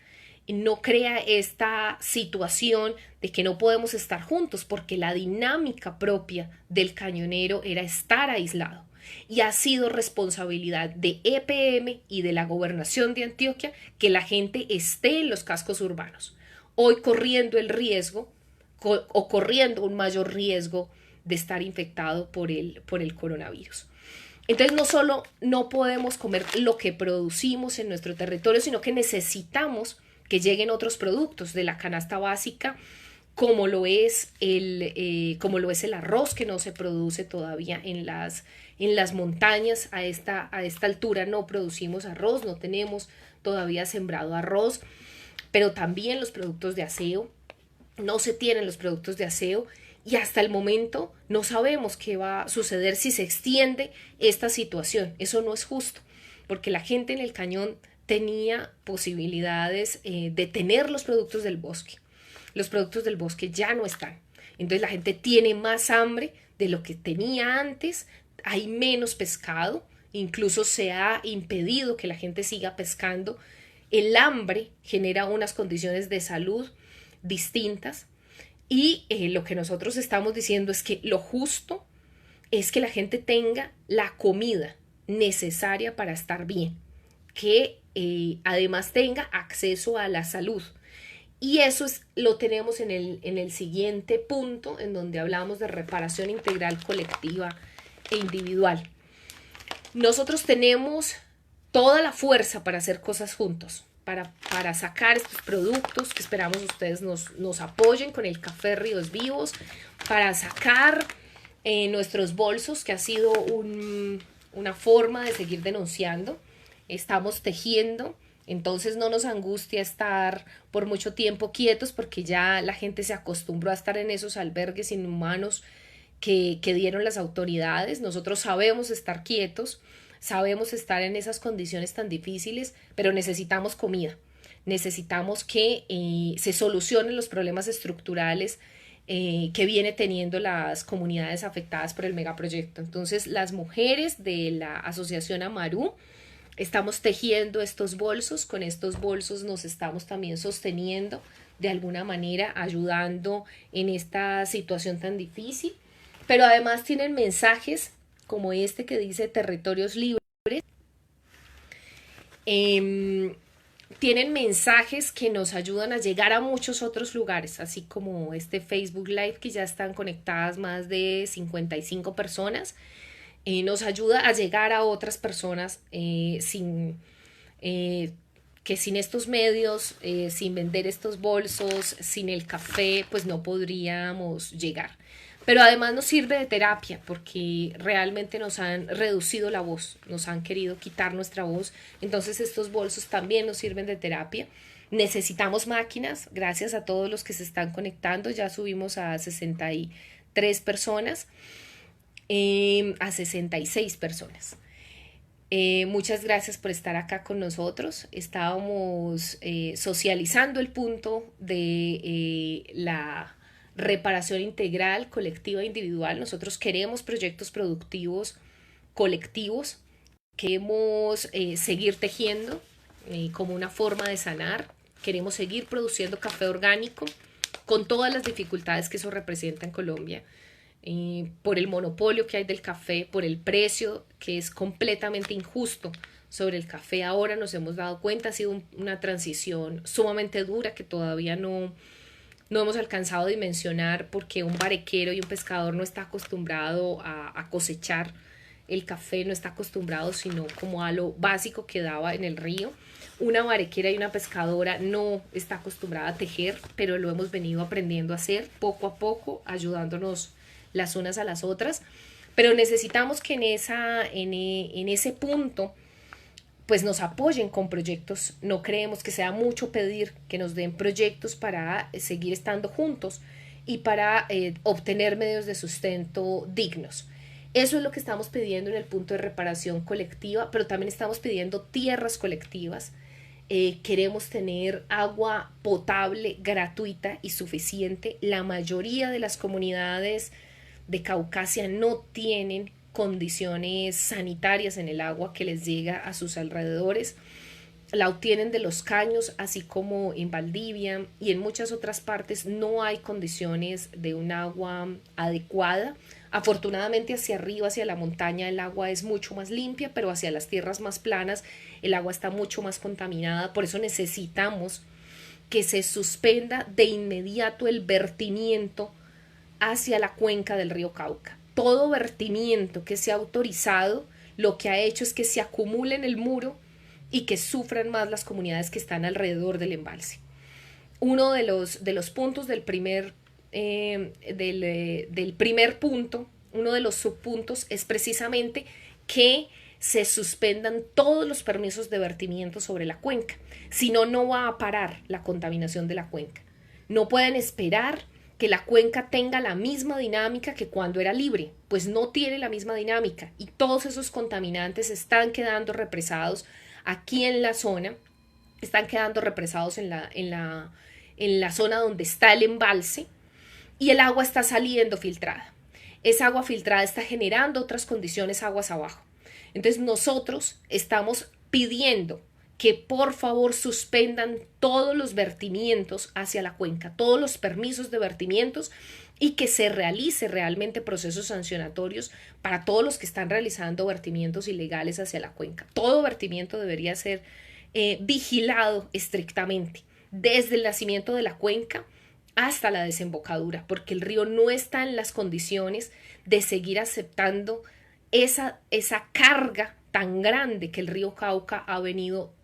no crea esta situación de que no podemos estar juntos, porque la dinámica propia del cañonero era estar aislado. Y ha sido responsabilidad de EPM y de la gobernación de Antioquia que la gente esté en los cascos urbanos, hoy corriendo el riesgo o corriendo un mayor riesgo de estar infectado por el coronavirus. Entonces no solo no podemos comer lo que producimos en nuestro territorio, sino que necesitamos que lleguen otros productos de la canasta básica, como lo es el arroz, que no se produce todavía en las montañas. A esta altura no producimos arroz, no tenemos todavía sembrado arroz, pero también los productos de aseo, no se tienen los productos de aseo, y hasta el momento no sabemos qué va a suceder si se extiende esta situación. Eso no es justo, porque la gente en el cañón tenía posibilidades de tener los productos del bosque. Los productos del bosque ya no están. Entonces la gente tiene más hambre de lo que tenía antes, hay menos pescado, incluso se ha impedido que la gente siga pescando. El hambre genera unas condiciones de salud distintas, y lo que nosotros estamos diciendo es que lo justo es que la gente tenga la comida necesaria para estar bien, que además tenga acceso a la salud. Y eso lo tenemos en el siguiente punto, en donde hablamos de reparación integral colectiva e individual. Nosotros tenemos toda la fuerza para hacer cosas juntos, para sacar estos productos que esperamos ustedes nos apoyen con el Café Ríos Vivos, para sacar nuestros bolsos, que ha sido una forma de seguir denunciando. Estamos tejiendo, entonces no nos angustia estar por mucho tiempo quietos, porque ya la gente se acostumbró a estar en esos albergues inhumanos que dieron las autoridades. Nosotros sabemos estar quietos, sabemos estar en esas condiciones tan difíciles, pero necesitamos comida, necesitamos que se solucionen los problemas estructurales que viene teniendo las comunidades afectadas por el megaproyecto. Entonces las mujeres de la asociación Amaru estamos tejiendo estos bolsos, con estos bolsos nos estamos también sosteniendo de alguna manera, ayudando en esta situación tan difícil, pero además tienen mensajes como este que dice Territorios Libres. Tienen mensajes que nos ayudan a llegar a muchos otros lugares, así como este Facebook Live, que ya están conectadas más de 55 personas. Nos ayuda a llegar a otras personas que sin estos medios, sin vender estos bolsos, sin el café, pues no podríamos llegar. Pero además nos sirve de terapia, porque realmente nos han reducido la voz, nos han querido quitar nuestra voz. Entonces estos bolsos también nos sirven de terapia. Necesitamos máquinas, gracias a todos los que se están conectando. Ya subimos a 63 personas, a 66 personas. Muchas gracias por estar acá con nosotros. Estábamos socializando el punto de la reparación integral, colectiva e individual. Nosotros queremos proyectos productivos colectivos, queremos seguir tejiendo como una forma de sanar, queremos seguir produciendo café orgánico con todas las dificultades que eso representa en Colombia, por el monopolio que hay del café, por el precio que es completamente injusto sobre el café. Ahora nos hemos dado cuenta, ha sido una transición sumamente dura que todavía no hemos alcanzado a dimensionar, porque un barequero y un pescador no está acostumbrado a cosechar el café, no está acostumbrado sino como a lo básico que daba en el río. Una barequera y una pescadora no está acostumbrada a tejer, pero lo hemos venido aprendiendo a hacer poco a poco, ayudándonos las unas a las otras. Pero necesitamos que en ese punto pues nos apoyen con proyectos. No creemos que sea mucho pedir que nos den proyectos para seguir estando juntos y para obtener medios de sustento dignos. Eso es lo que estamos pidiendo en el punto de reparación colectiva, pero también estamos pidiendo tierras colectivas. Queremos tener agua potable, gratuita y suficiente. La mayoría de las comunidades de Caucasia no tienen condiciones sanitarias en el agua que les llega a sus alrededores. La obtienen de los caños, así como en Valdivia y en muchas otras partes no hay condiciones de un agua adecuada. Afortunadamente hacia arriba, hacia la montaña, el agua es mucho más limpia, pero hacia las tierras más planas el agua está mucho más contaminada. Por eso necesitamos que se suspenda de inmediato el vertimiento hacia la cuenca del río Cauca. Todo vertimiento que se ha autorizado lo que ha hecho es que se acumule en el muro y que sufran más las comunidades que están alrededor del embalse. Uno de los puntos del primer punto, uno de los subpuntos es precisamente que se suspendan todos los permisos de vertimiento sobre la cuenca. Si no, no va a parar la contaminación de la cuenca. No pueden esperar que la cuenca tenga la misma dinámica que cuando era libre, pues no tiene la misma dinámica y todos esos contaminantes están quedando represados aquí en la zona, están quedando represados en la zona donde está el embalse y el agua está saliendo filtrada. Esa agua filtrada está generando otras condiciones aguas abajo. Entonces nosotros estamos pidiendo que por favor suspendan todos los vertimientos hacia la cuenca, todos los permisos de vertimientos y que se realice realmente procesos sancionatorios para todos los que están realizando vertimientos ilegales hacia la cuenca. Todo vertimiento debería ser vigilado estrictamente, desde el nacimiento de la cuenca hasta la desembocadura, porque el río no está en las condiciones de seguir aceptando esa carga tan grande que el río Cauca ha venido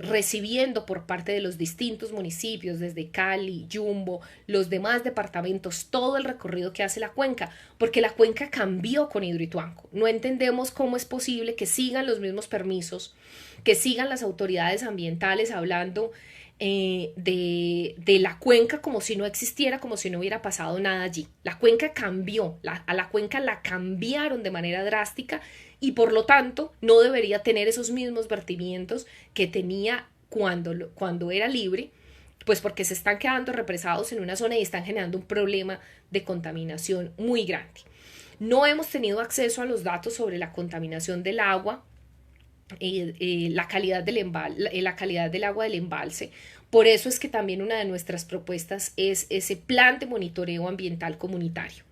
recibiendo por parte de los distintos municipios, desde Cali, Yumbo, los demás departamentos, todo el recorrido que hace la cuenca, porque la cuenca cambió con Hidroituango. No entendemos cómo es posible que sigan los mismos permisos, que sigan las autoridades ambientales hablando de la cuenca como si no existiera, como si no hubiera pasado nada allí. La cuenca cambió, a la cuenca la cambiaron de manera drástica y por lo tanto no debería tener esos mismos vertimientos que tenía cuando era libre, pues porque se están quedando represados en una zona y están generando un problema de contaminación muy grande. No hemos tenido acceso a los datos sobre la contaminación del agua, la calidad del agua del embalse. Por eso es que también una de nuestras propuestas es ese plan de monitoreo ambiental comunitario.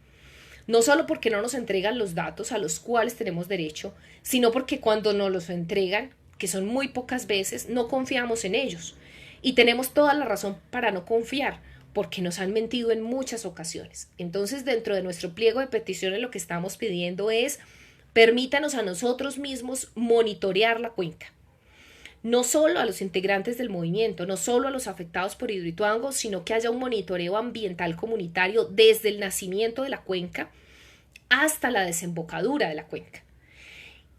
No solo porque no nos entregan los datos a los cuales tenemos derecho, sino porque cuando nos los entregan, que son muy pocas veces, no confiamos en ellos. Y tenemos toda la razón para no confiar, porque nos han mentido en muchas ocasiones. Entonces, dentro de nuestro pliego de peticiones, lo que estamos pidiendo es: permítanos a nosotros mismos monitorear la cuenca. No solo a los integrantes del movimiento, no solo a los afectados por Hidroituango, sino que haya un monitoreo ambiental comunitario desde el nacimiento de la cuenca hasta la desembocadura de la cuenca.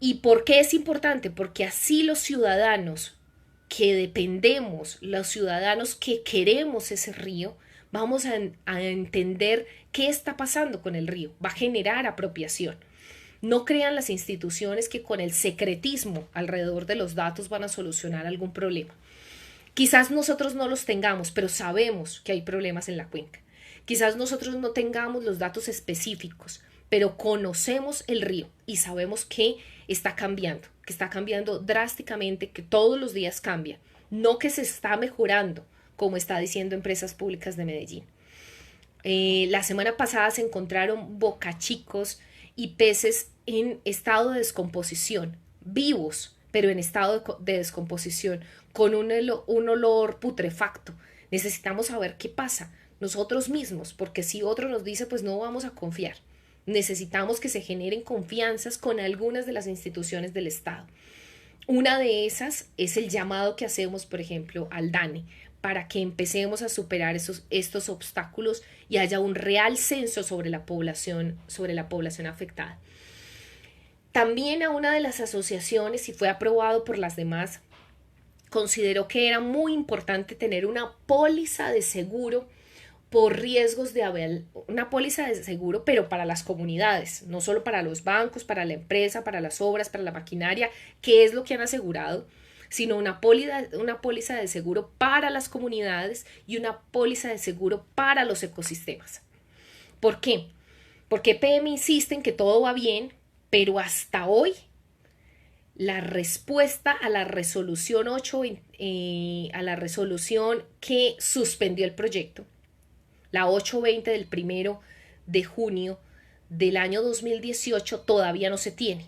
¿Y por qué es importante? Porque así los ciudadanos que dependemos, los ciudadanos que queremos ese río, vamos a entender qué está pasando con el río, va a generar apropiación. No crean las instituciones que con el secretismo alrededor de los datos van a solucionar algún problema. Quizás nosotros no los tengamos, pero sabemos que hay problemas en la cuenca. Quizás nosotros no tengamos los datos específicos, pero conocemos el río y sabemos que está cambiando drásticamente, que todos los días cambia, no que se está mejorando, como está diciendo Empresas Públicas de Medellín. La semana pasada se encontraron bocachicos y peces en estado de descomposición, vivos, pero en estado de descomposición, con un olor putrefacto. Necesitamos saber qué pasa nosotros mismos, porque si otro nos dice, pues no vamos a confiar. Necesitamos que se generen confianzas con algunas de las instituciones del Estado. Una de esas es el llamado que hacemos, por ejemplo, al DANE, para que empecemos a superar estos obstáculos y haya un real censo sobre la población afectada. También a una de las asociaciones, y fue aprobado por las demás, consideró que era muy importante tener una póliza de seguro por riesgos de una póliza de seguro, pero para las comunidades, no solo para los bancos, para la empresa, para las obras, para la maquinaria, que es lo que han asegurado, sino una póliza de seguro para las comunidades y una póliza de seguro para los ecosistemas. ¿Por qué? Porque EPM insiste en que todo va bien, pero hasta hoy la respuesta a la resolución 8, a la resolución que suspendió el proyecto, la 820 del 1 de junio del año 2018, todavía no se tiene.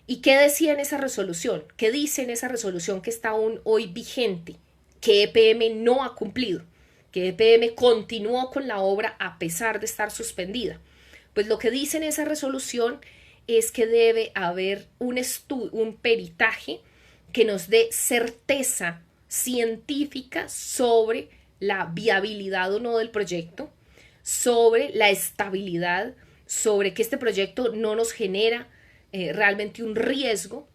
¿Y qué decía en esa resolución? ¿Qué dice en esa resolución que está aún hoy vigente? Que EPM no ha cumplido, que EPM continuó con la obra a pesar de estar suspendida. Pues lo que dice en esa resolución es que debe haber un peritaje que nos dé certeza científica sobre la viabilidad o no del proyecto, sobre la estabilidad, sobre que este proyecto no nos genera realmente un riesgo,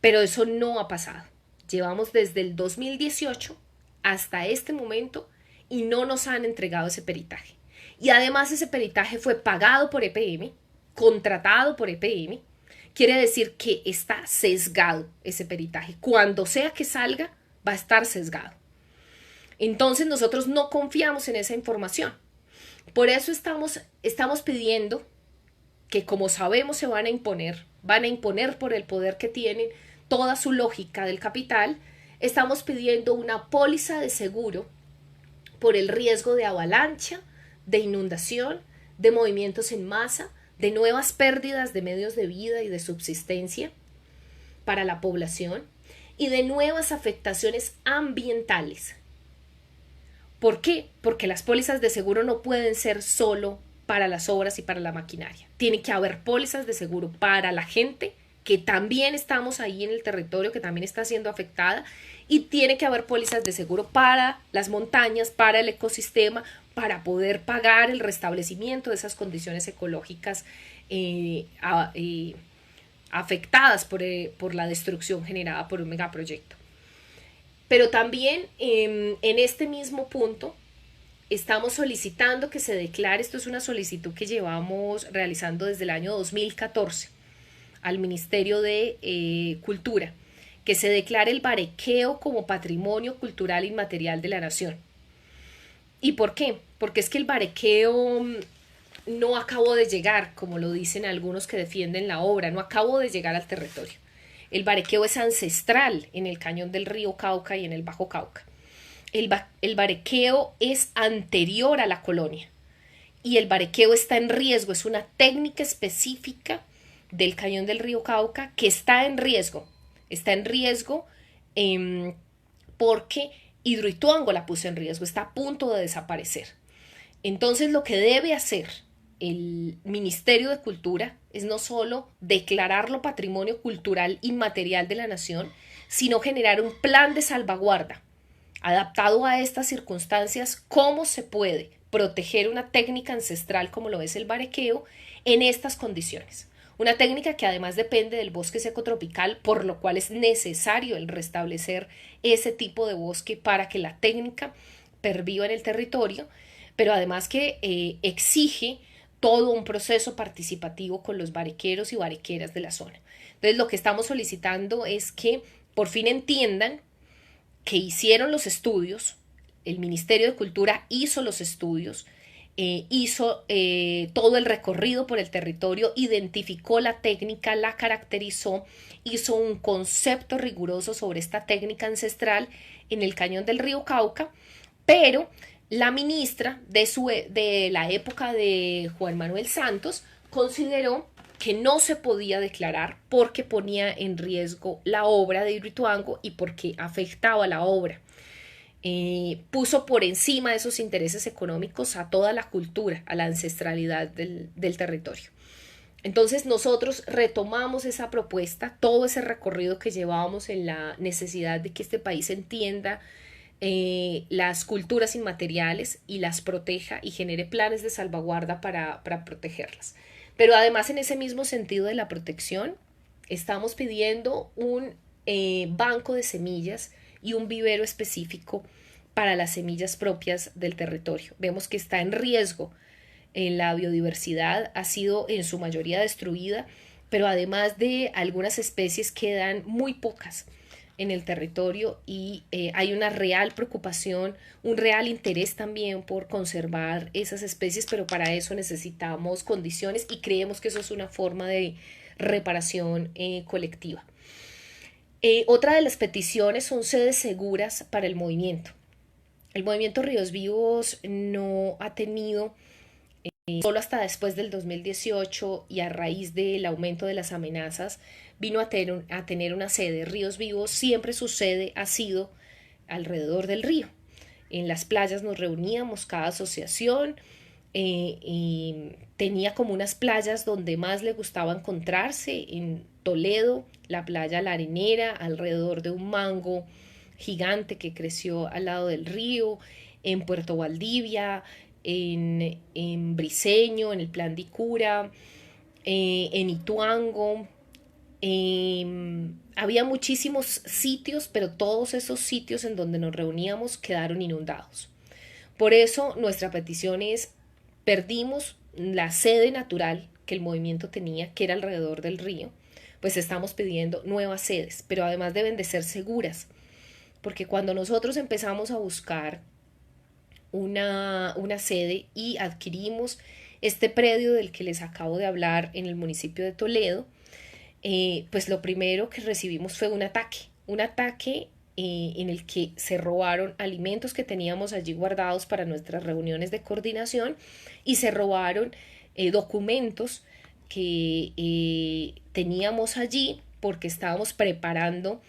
pero eso no ha pasado. Llevamos desde el 2018 hasta este momento y no nos han entregado ese peritaje. Y además ese peritaje fue pagado por EPM, contratado por EPM, quiere decir que está sesgado ese peritaje. Cuando sea que salga, va a estar sesgado. Entonces nosotros no confiamos en esa información. Por eso estamos pidiendo que, como sabemos se van a imponer por el poder que tienen, toda su lógica del capital, estamos pidiendo una póliza de seguro por el riesgo de avalancha, de inundación, de movimientos en masa, de nuevas pérdidas de medios de vida y de subsistencia para la población y de nuevas afectaciones ambientales. ¿Por qué? Porque las pólizas de seguro no pueden ser solo para las obras y para la maquinaria. Tiene que haber pólizas de seguro para la gente, que también estamos ahí en el territorio, que también está siendo afectada, y tiene que haber pólizas de seguro para las montañas, para el ecosistema, para poder pagar el restablecimiento de esas condiciones ecológicas afectadas por la destrucción generada por un megaproyecto. Pero también en este mismo punto estamos solicitando que se declare, esto es una solicitud que llevamos realizando desde el año 2014 al Ministerio de Cultura, que se declare el Barequeo como patrimonio cultural inmaterial de la nación. ¿Y por qué? Porque es que el Barequeo no acabó de llegar, como lo dicen algunos que defienden la obra, no acabó de llegar al territorio. El Barequeo es ancestral en el cañón del río Cauca y en el Bajo Cauca. El Barequeo es anterior a la colonia y el Barequeo está en riesgo, es una técnica específica del cañón del río Cauca que está en riesgo porque Hidroituango la puso en riesgo, está a punto de desaparecer. Entonces lo que debe hacer el Ministerio de Cultura es no solo declararlo patrimonio cultural inmaterial de la nación, sino generar un plan de salvaguarda adaptado a estas circunstancias, cómo se puede proteger una técnica ancestral como lo es el barequeo en estas condiciones. Una técnica que además depende del bosque seco tropical, por lo cual es necesario el restablecer ese tipo de bosque para que la técnica perviva en el territorio, pero además que exige todo un proceso participativo con los barequeros y barequeras de la zona. Entonces lo que estamos solicitando es que por fin entiendan que hicieron los estudios, el Ministerio de Cultura hizo los estudios, hizo todo el recorrido por el territorio, identificó la técnica, la caracterizó, hizo un concepto riguroso sobre esta técnica ancestral en el cañón del río Cauca, pero la ministra de la época de Juan Manuel Santos consideró que no se podía declarar porque ponía en riesgo la obra de Hidroituango y porque afectaba la obra. Puso por encima de esos intereses económicos a toda la cultura, a la ancestralidad del territorio. Entonces nosotros retomamos esa propuesta, todo ese recorrido que llevábamos en la necesidad de que este país entienda las culturas inmateriales y las proteja y genere planes de salvaguarda para protegerlas. Pero además, en ese mismo sentido de la protección, estamos pidiendo un banco de semillas y un vivero específico para las semillas propias del territorio. Vemos que está en riesgo la biodiversidad, ha sido en su mayoría destruida, pero además de algunas especies quedan muy pocas en el territorio y hay una real preocupación, un real interés también por conservar esas especies, pero para eso necesitamos condiciones y creemos que eso es una forma de reparación colectiva. Otra de las peticiones son sedes seguras para el movimiento. El movimiento Ríos Vivos no ha tenido, solo hasta después del 2018 y a raíz del aumento de las amenazas, vino a tener una sede. Ríos Vivos siempre su sede ha sido alrededor del río. En las playas nos reuníamos, cada asociación y tenía como unas playas donde más le gustaba encontrarse. En Toledo, la playa La Arenera, alrededor de un mango gigante que creció al lado del río, en Puerto Valdivia, en Briseño, en el Plan de Icura, en Ituango. Había muchísimos sitios, pero todos esos sitios en donde nos reuníamos quedaron inundados. Por eso nuestra petición es, perdimos la sede natural que el movimiento tenía, que era alrededor del río, pues estamos pidiendo nuevas sedes, pero además deben de ser seguras, porque cuando nosotros empezamos a buscar una sede y adquirimos este predio del que les acabo de hablar en el municipio de Toledo, pues lo primero que recibimos fue un ataque en el que se robaron alimentos que teníamos allí guardados para nuestras reuniones de coordinación y se robaron documentos que teníamos allí porque estábamos preparando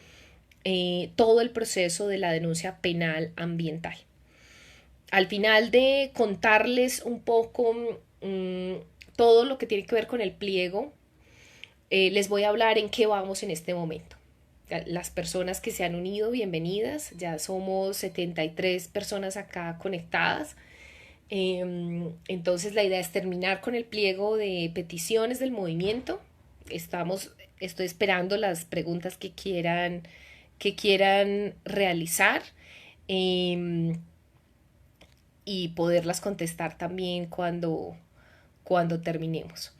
todo el proceso de la denuncia penal ambiental. Al final de contarles un poco todo lo que tiene que ver con el pliego, les voy a hablar en qué vamos en este momento. Las personas que se han unido, bienvenidas. Ya somos 73 personas acá conectadas. Entonces la idea es terminar con el pliego de peticiones del movimiento. Estoy esperando las preguntas que quieran realizar y poderlas contestar también cuando terminemos.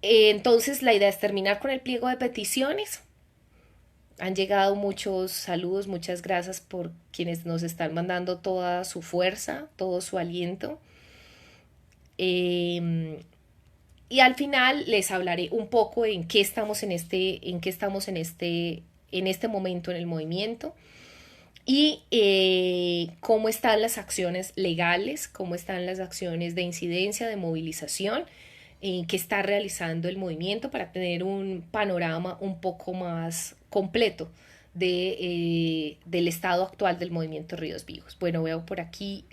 Entonces la idea es terminar con el pliego de peticiones. Han llegado muchos saludos, muchas gracias por quienes nos están mandando toda su fuerza, todo su aliento. Y al final les hablaré un poco en qué estamos en este momento en el movimiento y cómo están las acciones legales, cómo están las acciones de incidencia, de movilización que está realizando el movimiento para tener un panorama un poco más completo del estado actual del movimiento Ríos Vivos. Bueno, veo por aquí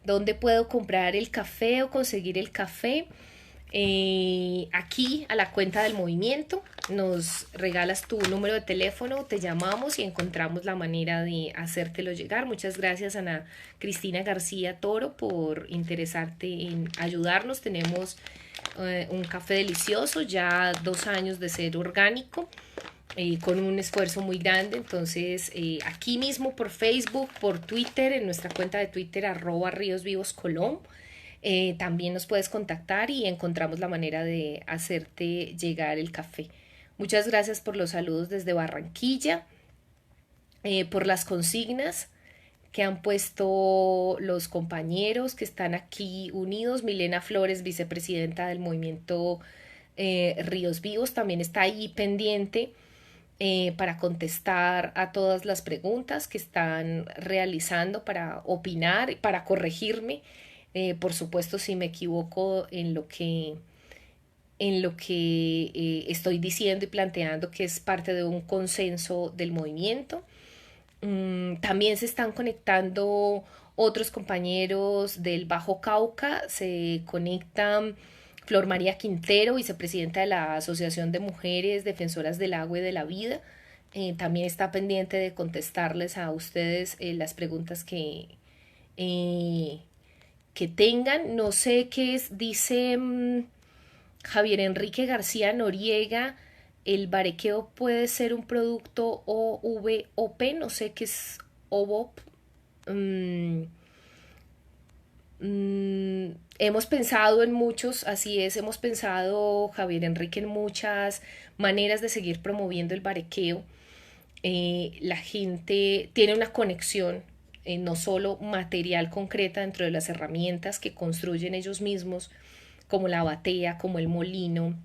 dónde puedo comprar el café o conseguir el café. Aquí a la cuenta del movimiento nos regalas tu número de teléfono, te llamamos y encontramos la manera de hacértelo llegar. Muchas gracias, Ana Cristina García Toro, por interesarte en ayudarnos. Tenemos un café delicioso, ya 2 años de ser orgánico, con un esfuerzo muy grande. Entonces aquí mismo por Facebook, por Twitter, en nuestra cuenta de Twitter @riosvivoscolom, también nos puedes contactar y encontramos la manera de hacerte llegar el café. Muchas gracias por los saludos desde Barranquilla, por las consignas que han puesto los compañeros que están aquí unidos. Milena Flores, vicepresidenta del movimiento Ríos Vivos, también está ahí pendiente para contestar a todas las preguntas que están realizando, para opinar, para corregirme. Por supuesto, si me equivoco en lo que estoy diciendo y planteando, que es parte de un consenso del movimiento. También se están conectando otros compañeros del Bajo Cauca, se conectan Flor María Quintero, vicepresidenta de la Asociación de Mujeres Defensoras del Agua y de la Vida, también está pendiente de contestarles a ustedes las preguntas eh, que tengan. No sé qué es, dice Javier Enrique García Noriega, el barequeo puede ser un producto OVOP, no sé qué es OVOP. Mm, Hemos pensado en muchos, así es, hemos pensado, Javier Enrique, en muchas maneras de seguir promoviendo el barequeo. La gente tiene una conexión, no solo material concreta dentro de las herramientas que construyen ellos mismos, como la batea, como el molino,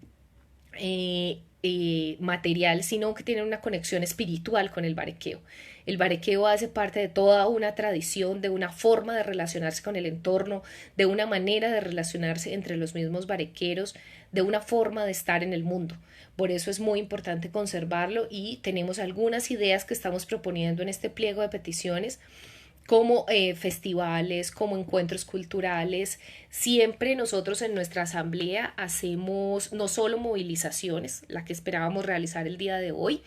material, sino que tienen una conexión espiritual con el barequeo. El barequeo hace parte de toda una tradición, de una forma de relacionarse con el entorno, de una manera de relacionarse entre los mismos barequeros, de una forma de estar en el mundo. Por eso es muy importante conservarlo y tenemos algunas ideas que estamos proponiendo en este pliego de peticiones como festivales, como encuentros culturales. Siempre nosotros en nuestra asamblea hacemos no solo movilizaciones, la que esperábamos realizar el día de hoy,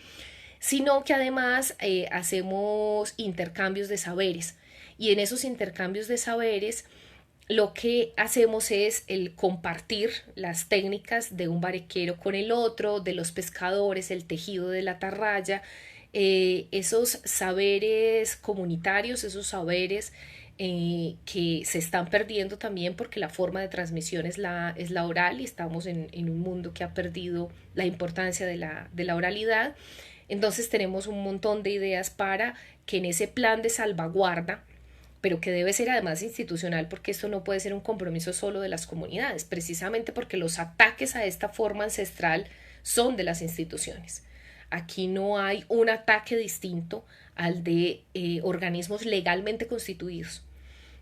sino que además hacemos intercambios de saberes. Y en esos intercambios de saberes lo que hacemos es el compartir las técnicas de un barequero con el otro, de los pescadores, el tejido de la atarraya, esos saberes comunitarios, esos saberes que se están perdiendo también porque la forma de transmisión es la oral y estamos en un mundo que ha perdido la importancia de la oralidad. Entonces tenemos un montón de ideas para que en ese plan de salvaguarda, pero que debe ser además institucional, porque esto no puede ser un compromiso solo de las comunidades, precisamente porque los ataques a esta forma ancestral son de las instituciones. Aquí no hay un ataque distinto al de organismos legalmente constituidos.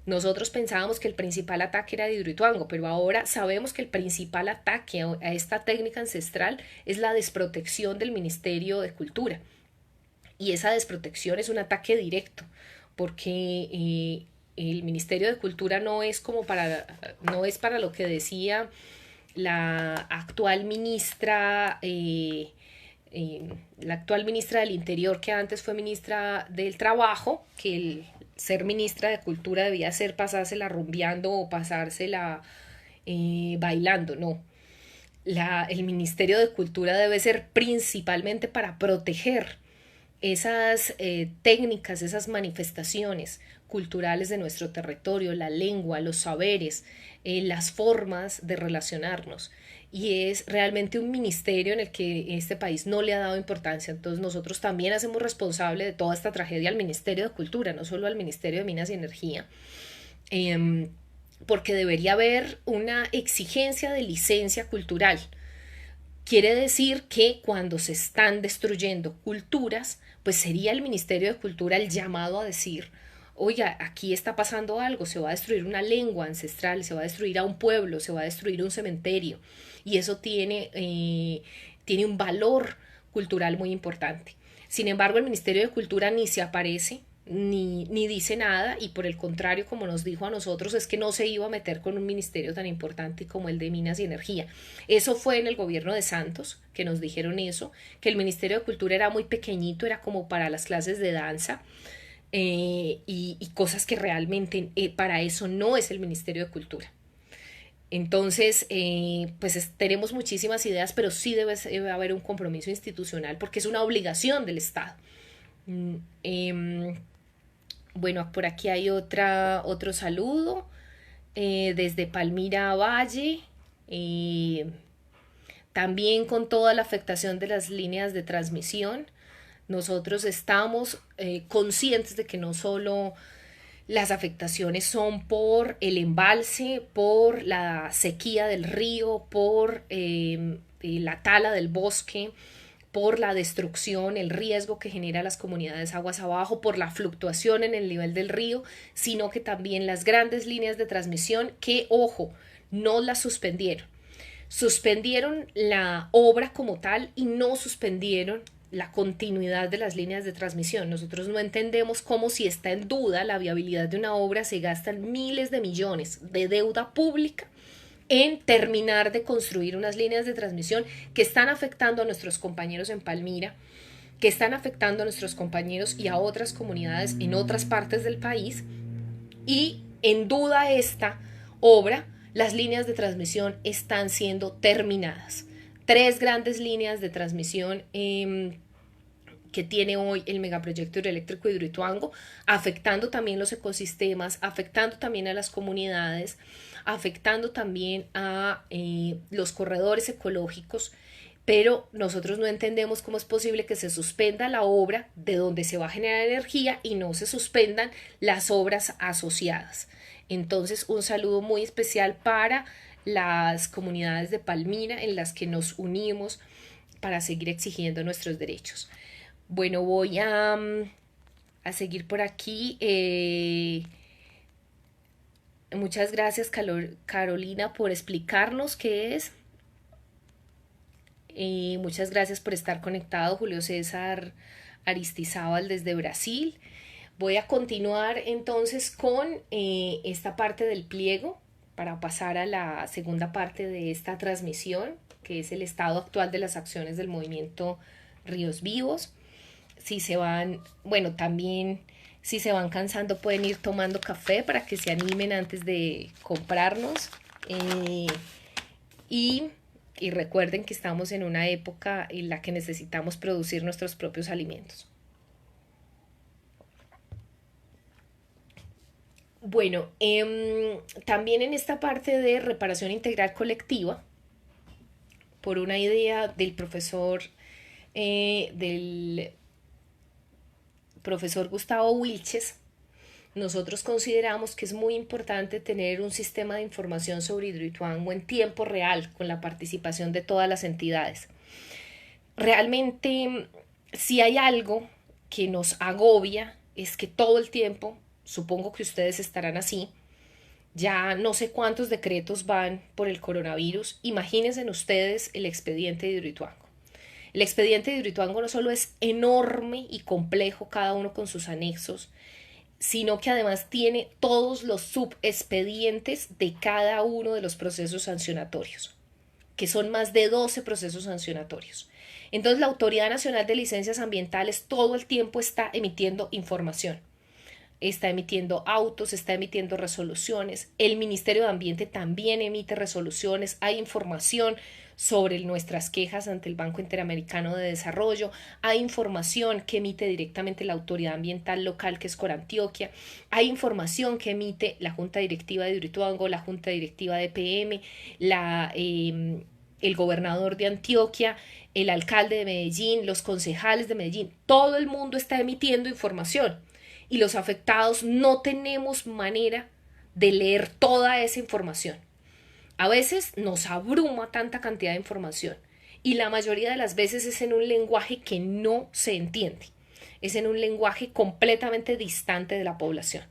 Nosotros pensábamos que el principal ataque era de Hidroituango, pero ahora sabemos que el principal ataque a esta técnica ancestral es la desprotección del Ministerio de Cultura. Y esa desprotección es un ataque directo, porque el Ministerio de Cultura no es como para, no es para lo que decía la actual ministra, la actual ministra del Interior, que antes fue ministra del Trabajo, que el ser ministra de Cultura debía ser pasársela rumbeando o pasársela bailando, no. El Ministerio de Cultura debe ser principalmente para proteger esas técnicas, esas manifestaciones culturales de nuestro territorio, la lengua, los saberes, las formas de relacionarnos. Y es realmente un ministerio en el que este país no le ha dado importancia. Entonces nosotros también hacemos responsable de toda esta tragedia al Ministerio de Cultura, no solo al Ministerio de Minas y Energía. Porque debería haber una exigencia de licencia cultural. Quiere decir que cuando se están destruyendo culturas, pues sería el Ministerio de Cultura el llamado a decir, oiga, aquí está pasando algo, se va a destruir una lengua ancestral, se va a destruir a un pueblo, se va a destruir un cementerio. Y eso tiene un valor cultural muy importante. Sin embargo, el Ministerio de Cultura ni se aparece, ni dice nada, y por el contrario, como nos dijo a nosotros, es que no se iba a meter con un ministerio tan importante como el de Minas y Energía. Eso fue en el gobierno de Santos, que nos dijeron eso, que el Ministerio de Cultura era muy pequeñito, era como para las clases de danza, y cosas que realmente para eso no es el Ministerio de Cultura. Entonces, pues tenemos muchísimas ideas, pero sí debe haber un compromiso institucional porque es una obligación del Estado. Mm, em, bueno, por aquí hay otro saludo desde Palmira Valle. eh, También con toda la afectación de las líneas de transmisión, nosotros estamos conscientes de que no solo las afectaciones son por el embalse, por la sequía del río, por la tala del bosque, por la destrucción, el riesgo que genera a las comunidades aguas abajo, por la fluctuación en el nivel del río, sino que también las grandes líneas de transmisión que, ojo, no las suspendieron. Suspendieron la obra como tal y no suspendieron la continuidad de las líneas de transmisión. Nosotros no entendemos cómo, si está en duda la viabilidad de una obra, se gastan miles de millones de deuda pública en terminar de construir unas líneas de transmisión que están afectando a nuestros compañeros en Palmira, que están afectando a nuestros compañeros y a otras comunidades en otras partes del país. Y en duda esta obra, las líneas de transmisión están siendo terminadas. 3 grandes líneas de transmisión que tiene hoy el megaproyecto hidroeléctrico Hidroituango, afectando también los ecosistemas, afectando también a las comunidades, afectando también a los corredores ecológicos, pero nosotros no entendemos cómo es posible que se suspenda la obra de donde se va a generar energía y no se suspendan las obras asociadas. Entonces, un saludo muy especial para las comunidades de Palmira en las que nos unimos para seguir exigiendo nuestros derechos. Bueno, voy a seguir por aquí. Muchas gracias, Carolina, por explicarnos qué es. Muchas gracias por estar conectado, Julio César Aristizábal desde Brasil. Voy a continuar entonces con esta parte del pliego para pasar a la segunda parte de esta transmisión, que es el estado actual de las acciones del movimiento Ríos Vivos. Si se van, bueno, también si se van cansando pueden ir tomando café para que se animen antes de comprarnos. Y recuerden que estamos en una época en la que necesitamos producir nuestros propios alimentos. Bueno, también en esta parte de reparación integral colectiva, por una idea del profesor Gustavo Wilches, nosotros consideramos que es muy importante tener un sistema de información sobre Hidroituango en tiempo real, con la participación de todas las entidades. Realmente, si hay algo que nos agobia, es que todo el tiempo, supongo que ustedes estarán así, ya no sé cuántos decretos van por el coronavirus. Imagínense ustedes el expediente de Hidroituango. El expediente de Hidroituango no solo es enorme y complejo, cada uno con sus anexos, sino que además tiene todos los subexpedientes de cada uno de los procesos sancionatorios, que son más de 12 procesos sancionatorios. Entonces la Autoridad Nacional de Licencias Ambientales todo el tiempo está emitiendo información, está emitiendo autos, está emitiendo resoluciones. El Ministerio de Ambiente también emite resoluciones, hay información sobre nuestras quejas ante el Banco Interamericano de Desarrollo, hay información que emite directamente la autoridad ambiental local, que es Corantioquia, hay información que emite la Junta Directiva de Hidroituango, la Junta Directiva de PM, el gobernador de Antioquia, el alcalde de Medellín, los concejales de Medellín. Todo el mundo está emitiendo información y los afectados no tenemos manera de leer toda esa información. A veces nos abruma tanta cantidad de información y la mayoría de las veces es en un lenguaje que no se entiende, es en un lenguaje completamente distante de la población.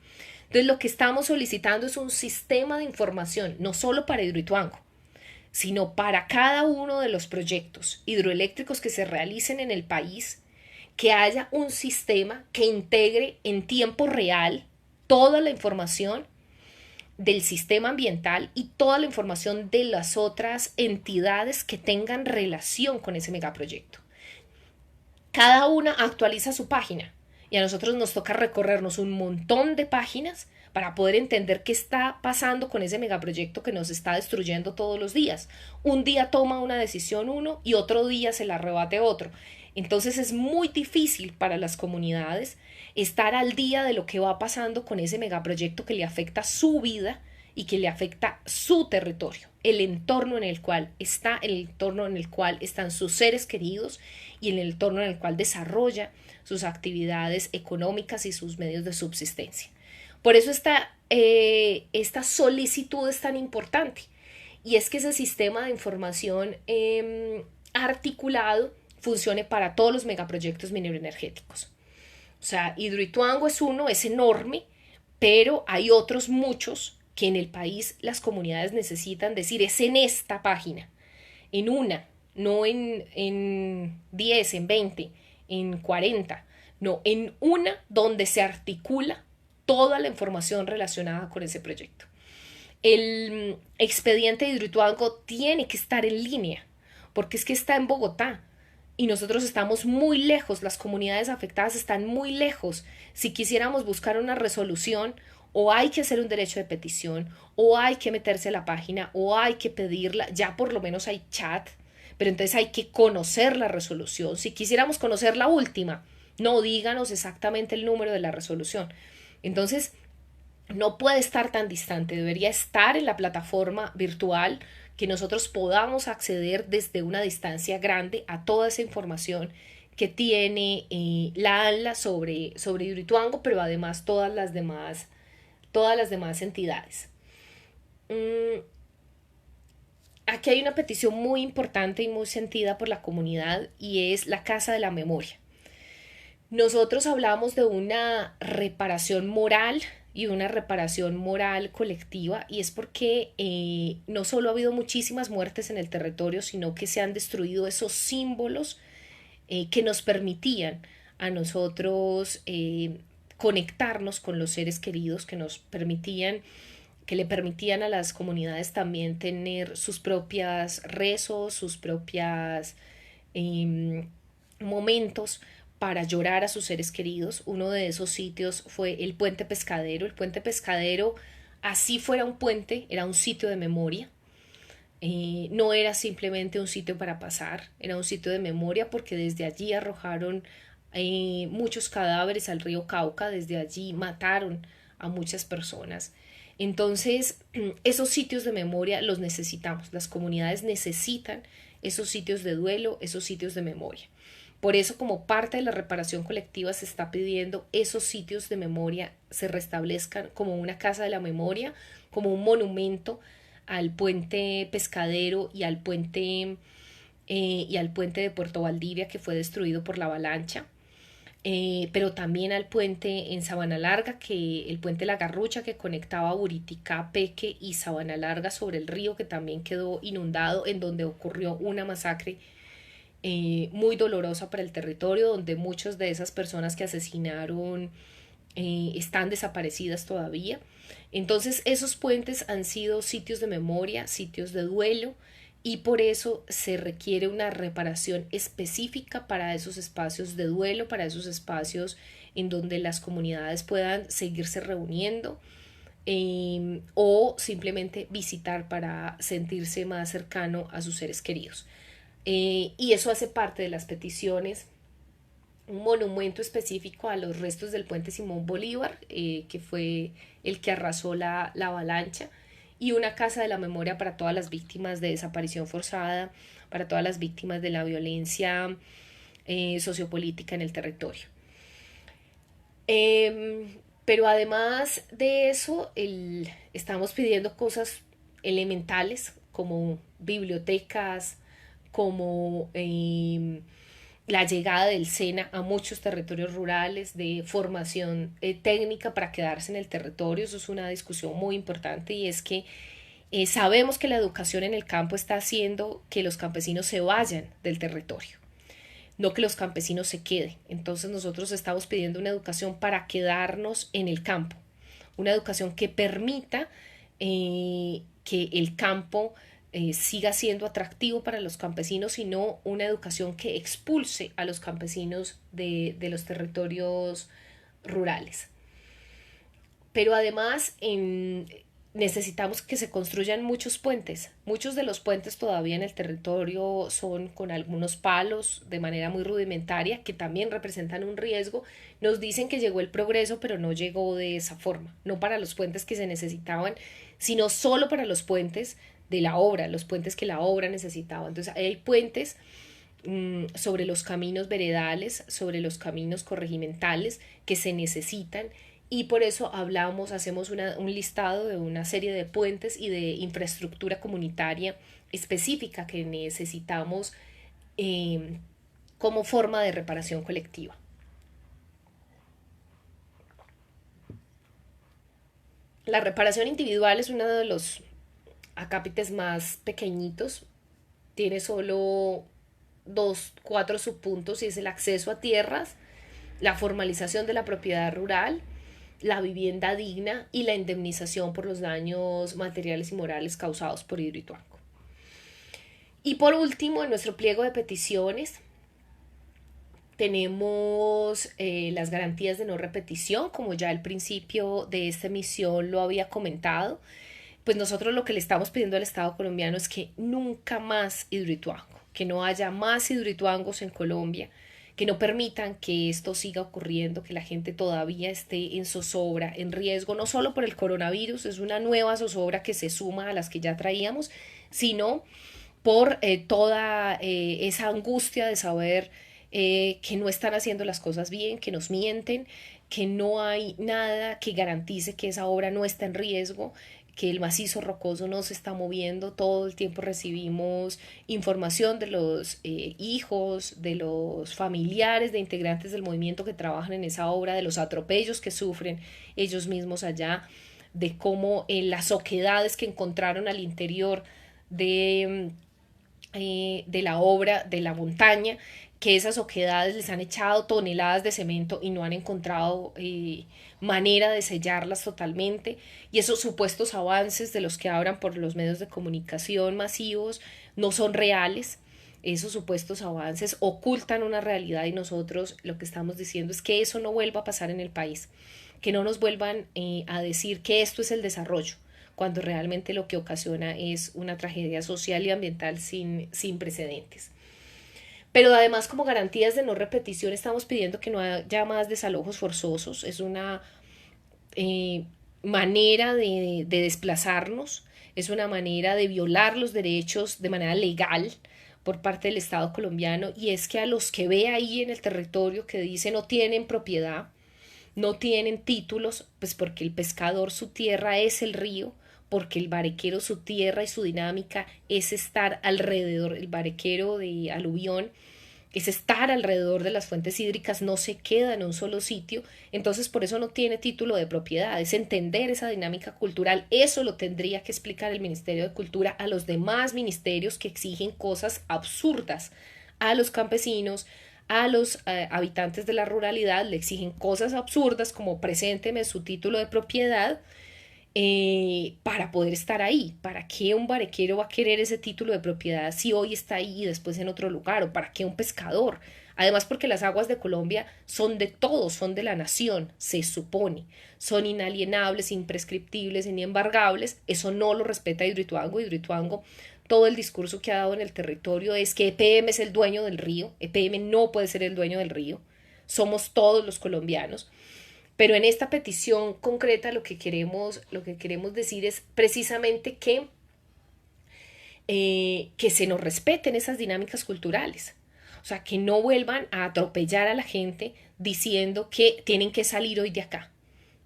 Entonces lo que estamos solicitando es un sistema de información, no solo para Hidroituango, sino para cada uno de los proyectos hidroeléctricos que se realicen en el país, que haya un sistema que integre en tiempo real toda la información del sistema ambiental y toda la información de las otras entidades que tengan relación con ese megaproyecto. Cada una actualiza su página y a nosotros nos toca recorrernos un montón de páginas para poder entender qué está pasando con ese megaproyecto que nos está destruyendo todos los días. Un día toma una decisión uno y otro día se la rebate otro. Entonces es muy difícil para las comunidades estar al día de lo que va pasando con ese megaproyecto que le afecta su vida y que le afecta su territorio, el entorno en el cual está, el entorno en el cual están sus seres queridos y en el entorno en el cual desarrolla sus actividades económicas y sus medios de subsistencia. Por eso esta solicitud es tan importante, y es que ese sistema de información articulado funcione para todos los megaproyectos mineroenergéticos. O sea, Hidroituango es uno, es enorme, pero hay otros muchos que en el país las comunidades necesitan decir, es en esta página, en una, no en 10, en 20, en 40, no, en una donde se articula toda la información relacionada con ese proyecto. El expediente de Hidroituango tiene que estar en línea, porque es que está en Bogotá. y nosotros estamos muy lejos, las comunidades afectadas están muy lejos. Si quisiéramos buscar una resolución, o hay que hacer un derecho de petición, o hay que meterse a la página, o hay que pedirla, ya por lo menos hay chat, pero entonces hay que conocer la resolución. Si quisiéramos conocer la última, no díganos exactamente el número de la resolución. Entonces, no puede estar tan distante, debería estar en la plataforma virtual, que nosotros podamos acceder desde una distancia grande a toda esa información que tiene la ANLA sobre Hidroituango, pero además todas las demás entidades. Mm, Aquí hay una petición muy importante y muy sentida por la comunidad, y es la Casa de la Memoria. Nosotros hablamos de una reparación moral y una reparación moral colectiva, y es porque no solo ha habido muchísimas muertes en el territorio, sino que se han destruido esos símbolos que nos permitían a nosotros conectarnos con los seres queridos, que le permitían a las comunidades también tener sus propias rezos, sus propias eh, momentos para llorar a sus seres queridos. Uno de esos sitios fue el Puente Pescadero. El Puente Pescadero, así fuera un puente, era un sitio de memoria. No era simplemente un sitio para pasar, era un sitio de memoria, porque desde allí arrojaron muchos cadáveres al río Cauca, desde allí mataron a muchas personas. Entonces, esos sitios de memoria los necesitamos, las comunidades necesitan esos sitios de duelo, esos sitios de memoria. Por eso, como parte de la reparación colectiva, se está pidiendo esos sitios de memoria se restablezcan como una casa de la memoria, como un monumento al puente Pescadero y al puente de Puerto Valdivia, que fue destruido por la avalancha. Pero también al puente en Sabana Larga, que el puente La Garrucha, que conectaba Buriticá, Peque y Sabana Larga sobre el río, que también quedó inundado, en donde ocurrió una masacre muy dolorosa para el territorio, donde muchas de esas personas que asesinaron están desaparecidas todavía. Entonces, esos puentes han sido sitios de memoria, sitios de duelo, y por eso se requiere una reparación específica para esos espacios de duelo, para esos espacios en donde las comunidades puedan seguirse reuniendo o simplemente visitar para sentirse más cercano a sus seres queridos. Y eso hace parte de las peticiones, un monumento específico a los restos del puente Simón Bolívar, que fue el que arrasó la avalancha, y una casa de la memoria para todas las víctimas de desaparición forzada, para todas las víctimas de la violencia sociopolítica en el territorio. Pero además de eso, estamos pidiendo cosas elementales como bibliotecas, como la llegada del SENA a muchos territorios rurales, de formación técnica para quedarse en el territorio. Eso es una discusión muy importante, y es que sabemos que la educación en el campo está haciendo que los campesinos se vayan del territorio, no que los campesinos se queden. Entonces nosotros estamos pidiendo una educación para quedarnos en el campo, una educación que permita que el campo siga siendo atractivo para los campesinos, y no una educación que expulse a los campesinos de los territorios rurales. Pero además necesitamos que se construyan muchos puentes. Muchos de los puentes todavía en el territorio son con algunos palos de manera muy rudimentaria, que también representan un riesgo. Nos dicen que llegó el progreso, pero no llegó de esa forma, no para los puentes que se necesitaban, sino solo para los puentes de la obra, los puentes que la obra necesitaba. Entonces hay puentes sobre los caminos veredales, sobre los caminos corregimentales que se necesitan, y por eso hacemos un listado de una serie de puentes y de infraestructura comunitaria específica que necesitamos como forma de reparación colectiva. La reparación individual es uno de los acápites más pequeñitos, tiene solo cuatro subpuntos, y es el acceso a tierras, la formalización de la propiedad rural, la vivienda digna y la indemnización por los daños materiales y morales causados por Hidroituango. Y por último, en nuestro pliego de peticiones Tenemos las garantías de no repetición, como ya al principio de esta emisión lo había comentado. Pues nosotros lo que le estamos pidiendo al Estado colombiano es que nunca más Hidroituango, que no haya más Hidroituangos en Colombia, que no permitan que esto siga ocurriendo, que la gente todavía esté en zozobra, en riesgo, no solo por el coronavirus, es una nueva zozobra que se suma a las que ya traíamos, sino por toda esa angustia de saber que no están haciendo las cosas bien, que nos mienten, que no hay nada que garantice que esa obra no está en riesgo, que el macizo rocoso no se está moviendo, todo el tiempo recibimos información de los hijos, de los familiares de integrantes del movimiento que trabajan en esa obra, de los atropellos que sufren ellos mismos allá, de cómo las oquedades que encontraron al interior de la obra, de la montaña, que esas oquedades les han echado toneladas de cemento y no han encontrado manera de sellarlas totalmente, y esos supuestos avances de los que hablan por los medios de comunicación masivos no son reales. Esos supuestos avances ocultan una realidad y nosotros lo que estamos diciendo es que eso no vuelva a pasar en el país, que no nos vuelvan a decir que esto es el desarrollo, cuando realmente lo que ocasiona es una tragedia social y ambiental sin precedentes. Pero además, como garantías de no repetición, estamos pidiendo que no haya más desalojos forzosos. Es una manera de desplazarnos, es una manera de violar los derechos de manera legal por parte del Estado colombiano, y es que a los que ve ahí en el territorio que dice no tienen propiedad, no tienen títulos, pues porque el pescador su tierra es el río, porque el barequero su tierra y su dinámica es estar alrededor, el barequero de aluvión es estar alrededor de las fuentes hídricas, no se queda en un solo sitio, entonces por eso no tiene título de propiedad, es entender esa dinámica cultural. Eso lo tendría que explicar el Ministerio de Cultura a los demás ministerios que exigen cosas absurdas a los campesinos, a los habitantes de la ruralidad, le exigen cosas absurdas como presénteme su título de propiedad para poder estar ahí. ¿Para qué un barequero va a querer ese título de propiedad si hoy está ahí y después en otro lugar? ¿O para qué un pescador? Además, porque las aguas de Colombia son de todos, son de la nación, se supone. Son inalienables, imprescriptibles, inembargables. Eso no lo respeta Hidroituango. Hidroituango, todo el discurso que ha dado en el territorio es que EPM es el dueño del río. EPM no puede ser el dueño del río. Somos todos los colombianos. Pero en esta petición concreta lo que queremos decir es precisamente que se nos respeten esas dinámicas culturales. O sea, que no vuelvan a atropellar a la gente diciendo que tienen que salir hoy de acá.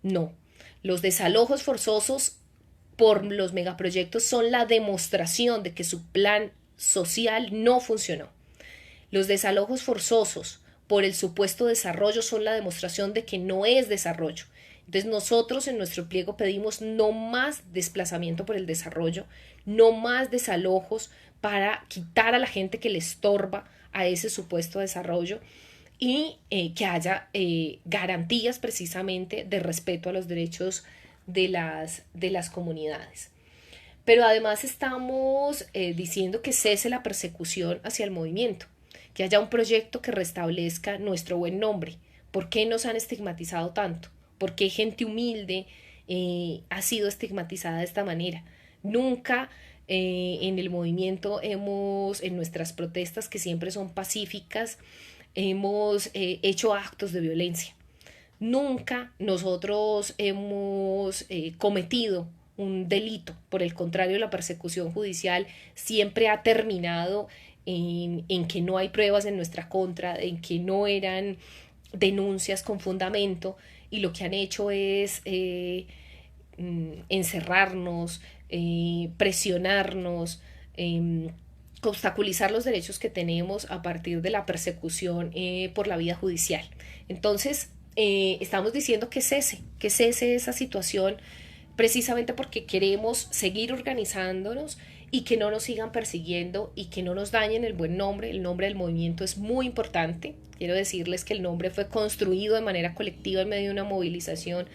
No. Los desalojos forzosos por los megaproyectos son la demostración de que su plan social no funcionó. Los desalojos forzosos por el supuesto desarrollo son la demostración de que no es desarrollo. Entonces nosotros en nuestro pliego pedimos no más desplazamiento por el desarrollo, no más desalojos para quitar a la gente que le estorba a ese supuesto desarrollo, y que haya garantías precisamente de respeto a los derechos de las comunidades. Pero además estamos diciendo que cese la persecución hacia el movimiento, que haya un proyecto que restablezca nuestro buen nombre. ¿Por qué nos han estigmatizado tanto? ¿Por qué gente humilde ha sido estigmatizada de esta manera? Nunca en el movimiento en nuestras protestas, que siempre son pacíficas, hemos hecho actos de violencia. Nunca nosotros hemos cometido un delito. Por el contrario, la persecución judicial siempre ha terminado en que no hay pruebas en nuestra contra, en que no eran denuncias con fundamento, y lo que han hecho es encerrarnos, presionarnos, obstaculizar los derechos que tenemos a partir de la persecución por la vía judicial. Entonces, estamos diciendo que cese esa situación, precisamente porque queremos seguir organizándonos y que no nos sigan persiguiendo y que no nos dañen el buen nombre. El nombre del movimiento es muy importante. Quiero decirles que el nombre fue construido de manera colectiva en medio de una movilización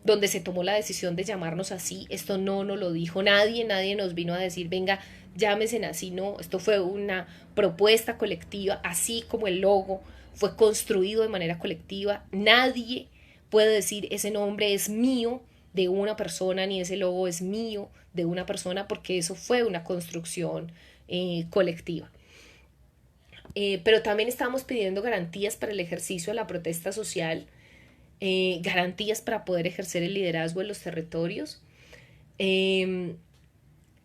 donde se tomó la decisión de llamarnos así. Esto no nos lo dijo nadie, nadie nos vino a decir, venga, llámesen así, no. Esto fue una propuesta colectiva, así como el logo fue construido de manera colectiva. Nadie puede decir ese nombre es mío de una persona, ni ese logo es mío de una persona, porque eso fue una construcción colectiva. Pero también estamos pidiendo garantías para el ejercicio de la protesta social, garantías para poder ejercer el liderazgo en los territorios, y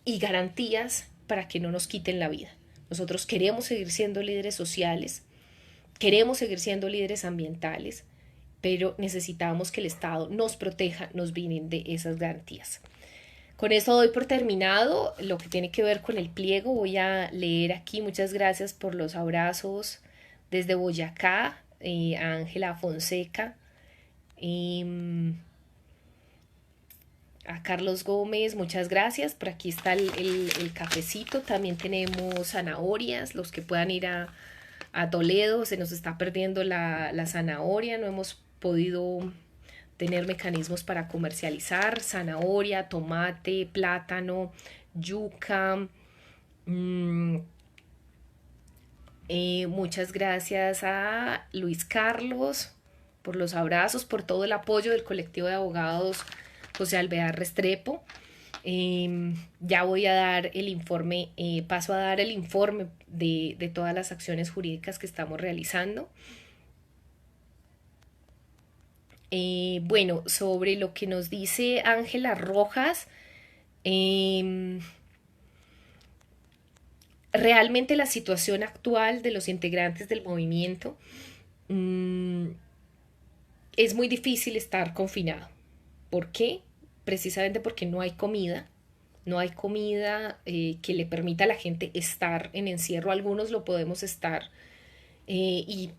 garantías para que no nos quiten la vida. Nosotros queremos seguir siendo líderes sociales, queremos seguir siendo líderes ambientales, pero necesitamos que el Estado nos proteja, nos brinde esas garantías. Con eso doy por terminado lo que tiene que ver con el pliego. Voy a leer aquí. Muchas gracias por los abrazos desde Boyacá, a Ángela Fonseca, a Carlos Gómez, muchas gracias. Por aquí está el cafecito. También tenemos zanahorias. Los que puedan ir a Toledo, se nos está perdiendo la zanahoria. No hemos podido tener mecanismos para comercializar zanahoria, tomate, plátano, yuca. Muchas gracias a Luis Carlos por los abrazos, por todo el apoyo del colectivo de abogados José Alvear Restrepo. Ya voy a dar el informe, paso a dar el informe de todas las acciones jurídicas que estamos realizando. Bueno, sobre lo que nos dice Ángela Rojas, realmente la situación actual de los integrantes del movimiento, es muy difícil estar confinado. ¿Por qué? Precisamente porque no hay comida. No hay comida que le permita a la gente estar en encierro. Algunos lo podemos estar, y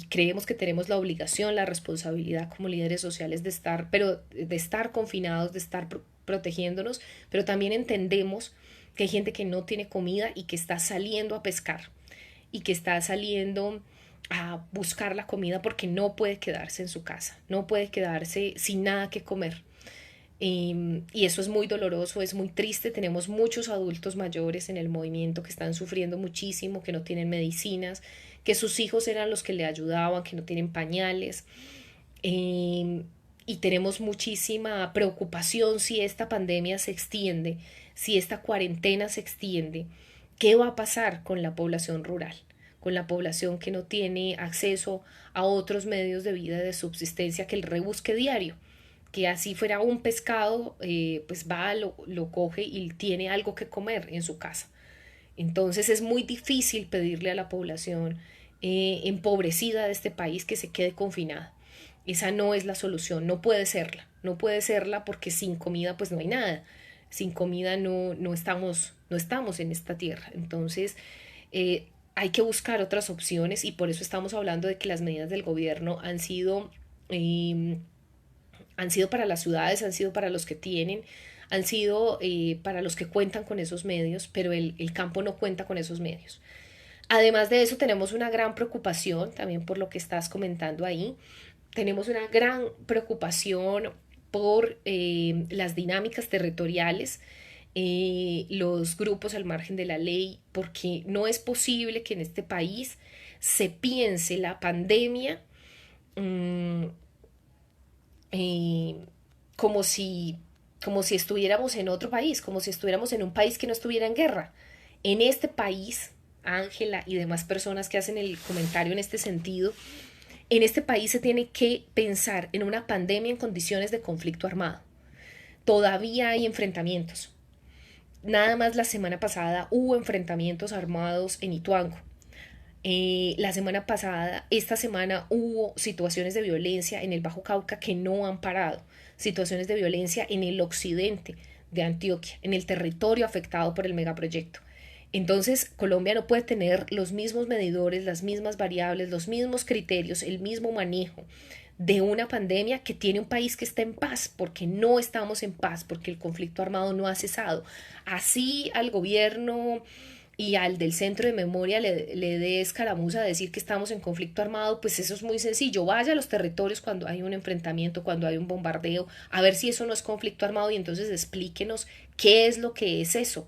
creemos que tenemos la obligación, la responsabilidad como líderes sociales de estar, pero de estar confinados, de estar protegiéndonos, pero también entendemos que hay gente que no tiene comida y que está saliendo a pescar y que está saliendo a buscar la comida porque no puede quedarse en su casa, no puede quedarse sin nada que comer. Y eso es muy doloroso, es muy triste. Tenemos muchos adultos mayores en el movimiento que están sufriendo muchísimo, que no tienen medicinas, que sus hijos eran los que le ayudaban, que no tienen pañales. Y tenemos muchísima preocupación si esta pandemia se extiende, si esta cuarentena se extiende. ¿Qué va a pasar con la población rural? Con la población que no tiene acceso a otros medios de vida, de subsistencia, que el rebusque diario, que así fuera un pescado, pues va, lo coge y tiene algo que comer en su casa. Entonces es muy difícil pedirle a la población empobrecida de este país que se quede confinada. Esa no es la solución, no puede serla, no puede serla, porque sin comida pues no hay nada. Sin comida no estamos en esta tierra. Entonces hay que buscar otras opciones, y por eso estamos hablando de que las medidas del gobierno han sido para las ciudades, han sido para los que tienen, han sido para los que cuentan con esos medios, pero el campo no cuenta con esos medios. Además de eso, tenemos una gran preocupación, también por lo que estás comentando ahí, tenemos una gran preocupación por las dinámicas territoriales, los grupos al margen de la ley, porque no es posible que en este país se piense la pandemia mmm, eh, como si, como si estuviéramos en otro país, como si estuviéramos en un país que no estuviera en guerra. En este país, Ángela y demás personas que hacen el comentario en este sentido, en este país se tiene que pensar en una pandemia en condiciones de conflicto armado. Todavía hay enfrentamientos. Nada más la semana pasada hubo enfrentamientos armados en Ituango. La semana pasada, esta semana hubo situaciones de violencia en el Bajo Cauca que no han parado, situaciones de violencia en el occidente de Antioquia, en el territorio afectado por el megaproyecto. Entonces, Colombia no puede tener los mismos medidores, las mismas variables, los mismos criterios, el mismo manejo de una pandemia que tiene un país que está en paz, porque no estamos en paz, porque el conflicto armado no ha cesado. Así al gobierno y al del centro de memoria le dé escaramuza a decir que estamos en conflicto armado, pues eso es muy sencillo. Vaya a los territorios cuando hay un enfrentamiento, cuando hay un bombardeo, a ver si eso no es conflicto armado, y entonces explíquenos qué es lo que es eso.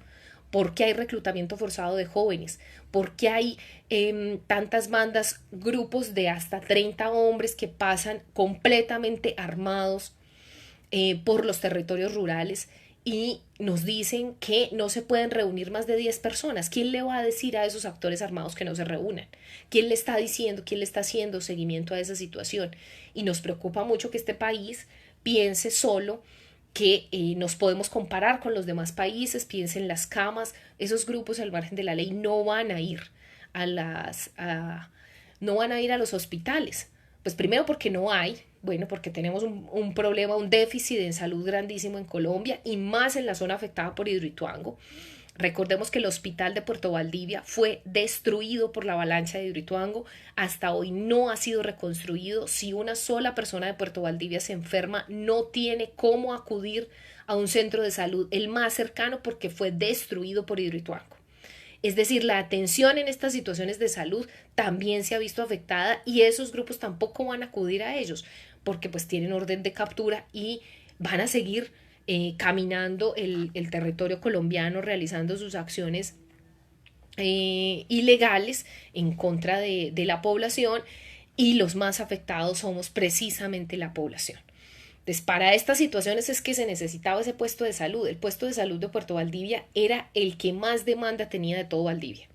¿Por qué hay reclutamiento forzado de jóvenes? ¿Por qué hay tantas bandas, grupos de hasta 30 hombres que pasan completamente armados por los territorios rurales y nos dicen que no se pueden reunir más de 10 personas? ¿Quién le va a decir a esos actores armados que no se reúnan? ¿Quién le está diciendo, quién le está haciendo seguimiento a esa situación? Y nos preocupa mucho que este país piense solo que nos podemos comparar con los demás países, piensen las camas, esos grupos al margen de la ley no van a ir no van a ir a los hospitales. Pues primero porque no hay, bueno, porque tenemos un problema, un déficit en salud grandísimo en Colombia y más en la zona afectada por Hidroituango. Recordemos que el hospital de Puerto Valdivia fue destruido por la avalancha de Hidroituango. Hasta hoy no ha sido reconstruido. Si una sola persona de Puerto Valdivia se enferma, no tiene cómo acudir a un centro de salud el más cercano porque fue destruido por Hidroituango. Es decir, la atención en estas situaciones de salud también se ha visto afectada y esos grupos tampoco van a acudir a ellos porque pues tienen orden de captura y van a seguir caminando el territorio colombiano, realizando sus acciones ilegales en contra de la población, y los más afectados somos precisamente la población. Entonces, para estas situaciones es que se necesitaba ese puesto de salud. El puesto de salud de Puerto Valdivia era el que más demanda tenía de todo Valdivia.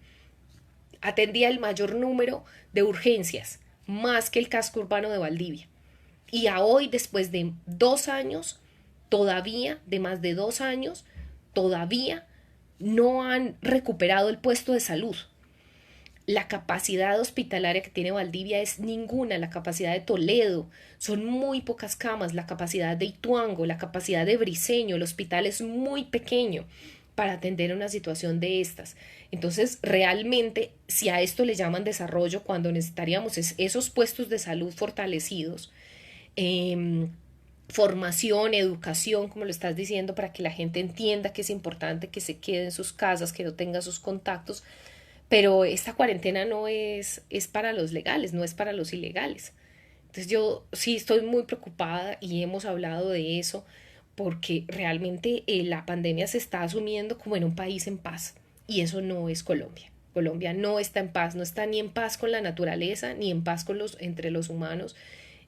Atendía el mayor número de urgencias, más que el casco urbano de Valdivia. Y a hoy, después de 2 años, todavía, de más de 2 años, todavía no han recuperado el puesto de salud. La capacidad hospitalaria que tiene Valdivia es ninguna. La capacidad de Toledo son muy pocas camas, la capacidad de Ituango, la capacidad de Briceño, el hospital es muy pequeño para atender una situación de estas. Entonces, realmente, si a esto le llaman desarrollo, cuando necesitaríamos esos puestos de salud fortalecidos, formación, educación, como lo estás diciendo, para que la gente entienda que es importante que se quede en sus casas, que no tenga sus contactos, pero esta cuarentena no es para los legales, no es para los ilegales. Entonces yo sí estoy muy preocupada y hemos hablado de eso porque realmente la pandemia se está asumiendo como en un país en paz y eso no es Colombia. Colombia no está en paz, no está ni en paz con la naturaleza, ni en paz con entre los humanos,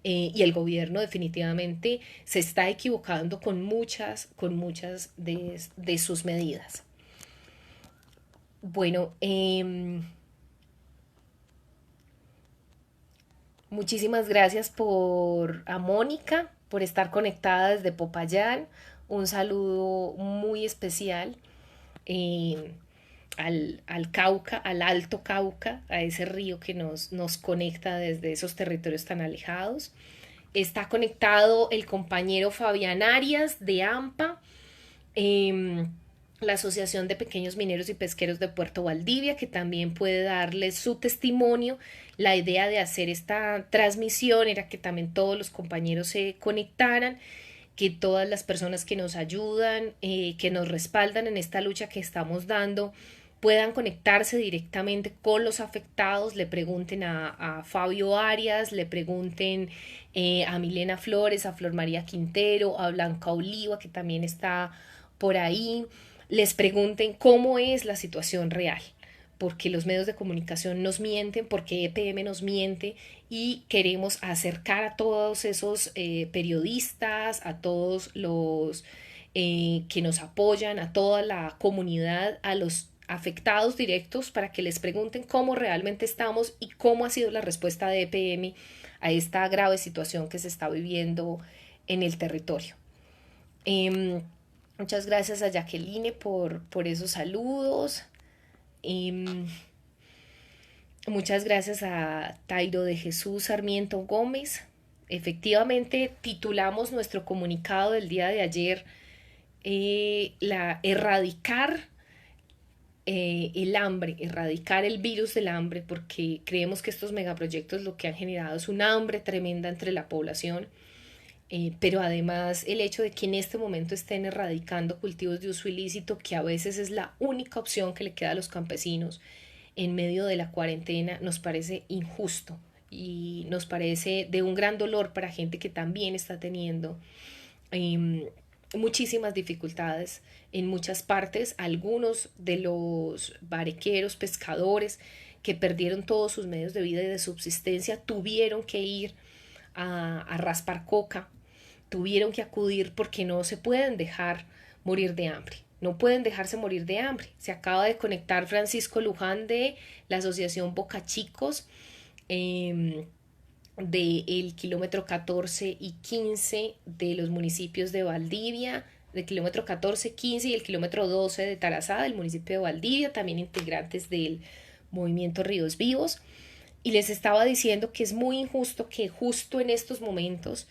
y el gobierno definitivamente se está equivocando con muchas de sus medidas. Bueno, muchísimas gracias a Mónica por estar conectada desde Popayán. Un saludo muy especial eh, al Cauca, al Alto Cauca, a ese río que nos conecta desde esos territorios tan alejados. Está conectado el compañero Fabián Arias de AMPA, eh, la Asociación de Pequeños Mineros y Pesqueros de Puerto Valdivia, que también puede darles su testimonio. La idea de hacer esta transmisión era que también todos los compañeros se conectaran, que todas las personas que nos ayudan, que nos respaldan en esta lucha que estamos dando, puedan conectarse directamente con los afectados, le pregunten a Fabio Arias, le pregunten a Milena Flores, a Flor María Quintero, a Blanca Oliva, que también está por ahí, les pregunten cómo es la situación real, porque los medios de comunicación nos mienten, porque EPM nos miente, y queremos acercar a todos esos periodistas, a todos los que nos apoyan, a toda la comunidad, a los afectados directos, para que les pregunten cómo realmente estamos y cómo ha sido la respuesta de EPM a esta grave situación que se está viviendo en el territorio. Muchas gracias a Jacqueline por esos saludos. Muchas gracias a Tairo de Jesús Sarmiento Gómez. Efectivamente, titulamos nuestro comunicado del día de ayer, erradicar el hambre, erradicar el virus del hambre, porque creemos que estos megaproyectos lo que han generado es un hambre tremenda entre la población. Pero además el hecho de que en este momento estén erradicando cultivos de uso ilícito, que a veces es la única opción que le queda a los campesinos en medio de la cuarentena, nos parece injusto y nos parece de un gran dolor para gente que también está teniendo muchísimas dificultades en muchas partes. Algunos de los barequeros, pescadores que perdieron todos sus medios de vida y de subsistencia tuvieron que ir a raspar coca, tuvieron que acudir porque no se pueden dejar morir de hambre. No pueden dejarse morir de hambre. Se acaba de conectar Francisco Luján de la Asociación Boca Chicos, del kilómetro 14 y 15 de los municipios de Valdivia, del kilómetro 14, 15 y el kilómetro 12 de Tarazá, del municipio de Valdivia, también integrantes del movimiento Ríos Vivos. Y les estaba diciendo que es muy injusto que justo en estos momentos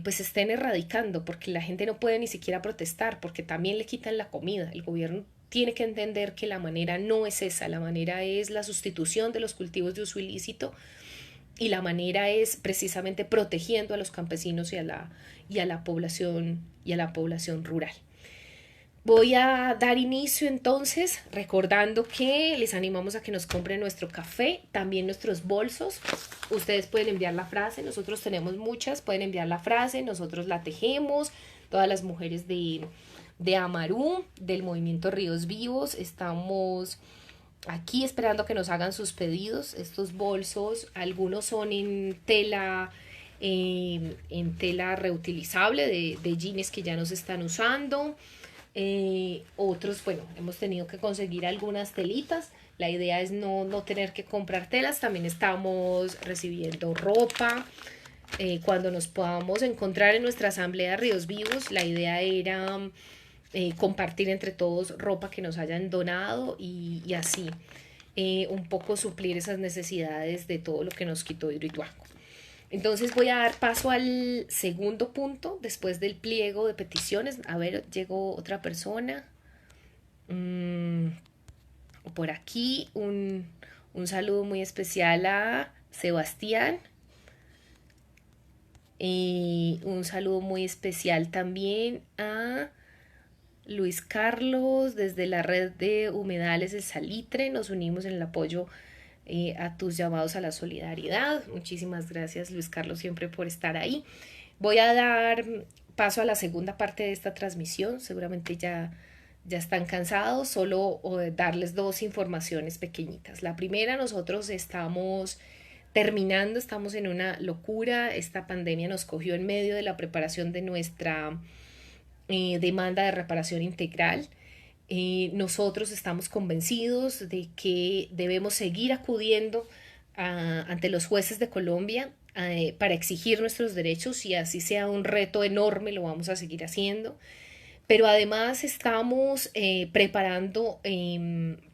pues estén erradicando, porque la gente no puede ni siquiera protestar, porque también le quitan la comida. El gobierno tiene que entender que la manera no es esa, la manera es la sustitución de los cultivos de uso ilícito y la manera es precisamente protegiendo a los campesinos y a la población rural. Voy a dar inicio entonces recordando que les animamos a que nos compren nuestro café, también nuestros bolsos. Ustedes pueden enviar la frase, nosotros tenemos muchas, pueden enviar la frase, nosotros la tejemos. Todas las mujeres de Amarú, del movimiento Ríos Vivos, estamos aquí esperando que nos hagan sus pedidos. Estos bolsos, algunos son en tela reutilizable de jeans que ya no se están usando. Otros, bueno, hemos tenido que conseguir algunas telitas. La idea es no tener que comprar telas. También estamos recibiendo ropa. Cuando nos podamos encontrar en nuestra asamblea Ríos Vivos, la idea era compartir entre todos ropa que nos hayan donado y así un poco suplir esas necesidades de todo lo que nos quitó Hidroituango. Entonces voy a dar paso al segundo punto después del pliego de peticiones. A ver, llegó otra persona. Por aquí un saludo muy especial a Sebastián. Y un saludo muy especial también a Luis Carlos desde la red de humedales del Salitre. Nos unimos en el apoyo a tus llamados a la solidaridad. Muchísimas gracias, Luis Carlos, siempre por estar ahí. Voy a dar paso a la segunda parte de esta transmisión. Seguramente ya están cansados. Solo darles dos informaciones pequeñitas. La primera, nosotros estamos terminando, estamos en una locura. Esta pandemia nos cogió en medio de la preparación de nuestra demanda de reparación integral. Nosotros estamos convencidos de que debemos seguir acudiendo ante los jueces de Colombia para exigir nuestros derechos, y así sea un reto enorme, lo vamos a seguir haciendo. Pero además estamos preparando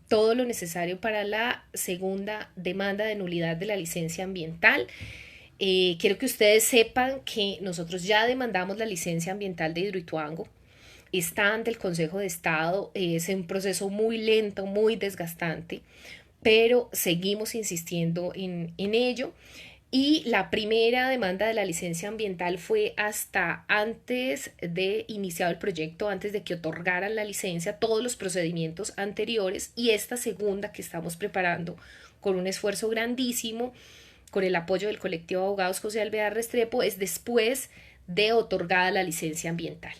todo lo necesario para la segunda demanda de nulidad de la licencia ambiental. Quiero que ustedes sepan que nosotros ya demandamos la licencia ambiental de Hidroituango. Está ante el Consejo de Estado, es un proceso muy lento, muy desgastante, pero seguimos insistiendo en ello. Y la primera demanda de la licencia ambiental fue hasta antes de iniciado el proyecto, antes de que otorgaran la licencia, todos los procedimientos anteriores, y esta segunda que estamos preparando con un esfuerzo grandísimo, con el apoyo del colectivo de abogados José Alvear Restrepo, es después de otorgada la licencia ambiental.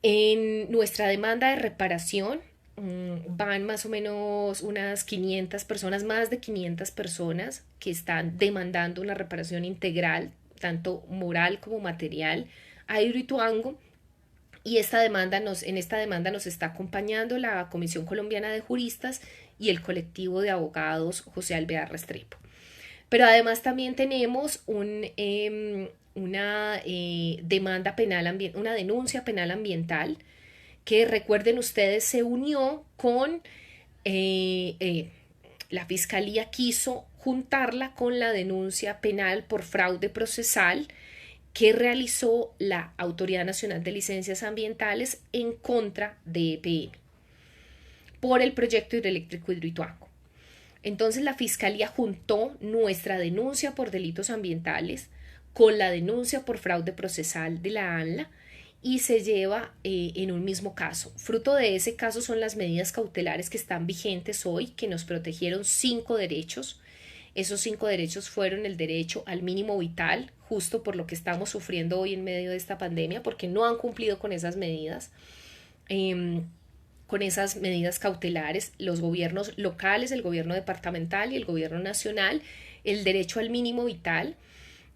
En nuestra demanda de reparación van más o menos unas 500 personas, más de 500 personas que están demandando una reparación integral, tanto moral como material, a Hidroituango. Y en esta demanda nos está acompañando la Comisión Colombiana de Juristas y el colectivo de abogados José Alvear Restrepo. Pero además también tenemos una demanda penal, una denuncia penal ambiental que, recuerden ustedes, se unió con la Fiscalía, quiso juntarla con la denuncia penal por fraude procesal que realizó la Autoridad Nacional de Licencias Ambientales en contra de EPM por el proyecto hidroeléctrico Hidroituango. Entonces la Fiscalía juntó nuestra denuncia por delitos ambientales con la denuncia por fraude procesal de la ANLA y se lleva en un mismo caso. Fruto de ese caso son las medidas cautelares que están vigentes hoy, que nos protegieron 5 derechos, Esos 5 derechos fueron el derecho al mínimo vital, justo por lo que estamos sufriendo hoy en medio de esta pandemia, porque no han cumplido eh, con esas medidas cautelares, los gobiernos locales, el gobierno departamental y el gobierno nacional, el derecho al mínimo vital,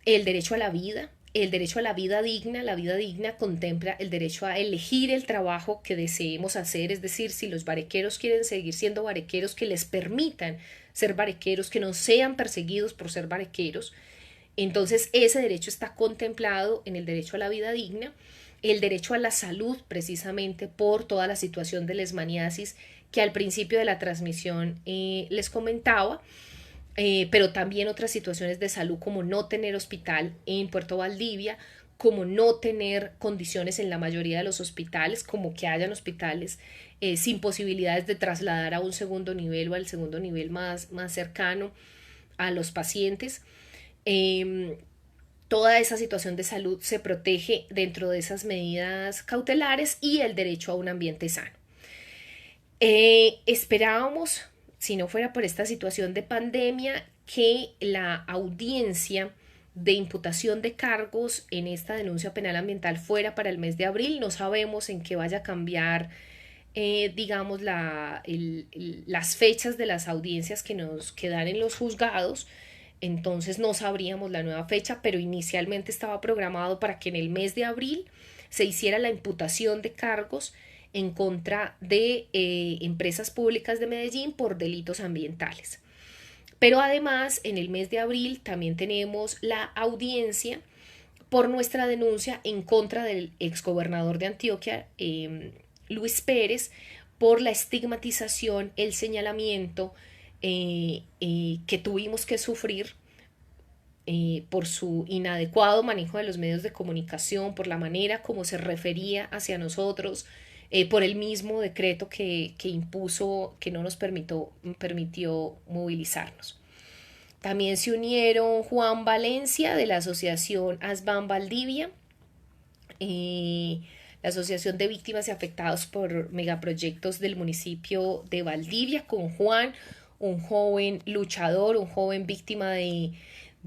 el derecho a la vida. El derecho a la vida digna contempla el derecho a elegir el trabajo que deseemos hacer, es decir, si los barequeros quieren seguir siendo barequeros, que les permitan ser barequeros, que no sean perseguidos por ser barequeros. Entonces ese derecho está contemplado en el derecho a la vida digna, el derecho a la salud precisamente por toda la situación de lesmaniasis que al principio de la transmisión les comentaba, pero también otras situaciones de salud como no tener hospital en Puerto Valdivia, como no tener condiciones en la mayoría de los hospitales, como que hayan hospitales sin posibilidades de trasladar a un segundo nivel o al segundo nivel más cercano a los pacientes. Toda esa situación de salud se protege dentro de esas medidas cautelares y el derecho a un ambiente sano. Esperábamos, si no fuera por esta situación de pandemia, que la audiencia de imputación de cargos en esta denuncia penal ambiental fuera para el mes de abril. No sabemos en qué vaya a cambiar, digamos, las fechas de las audiencias que nos quedan en los juzgados. Entonces no sabríamos la nueva fecha, pero inicialmente estaba programado para que en el mes de abril se hiciera la imputación de cargos en contra de empresas públicas de Medellín por delitos ambientales. Pero además, en el mes de abril también tenemos la audiencia por nuestra denuncia en contra del exgobernador de Antioquia, Luis Pérez, por la estigmatización, el señalamiento que tuvimos que sufrir por su inadecuado manejo de los medios de comunicación, por la manera como se refería hacia nosotros, por el mismo decreto que impuso, que no nos permitió movilizarnos. También se unieron Juan Valencia de la asociación ASBAN Valdivia, la Asociación de Víctimas y Afectados por Megaproyectos del municipio de Valdivia, con Juan, un joven luchador, un joven víctima de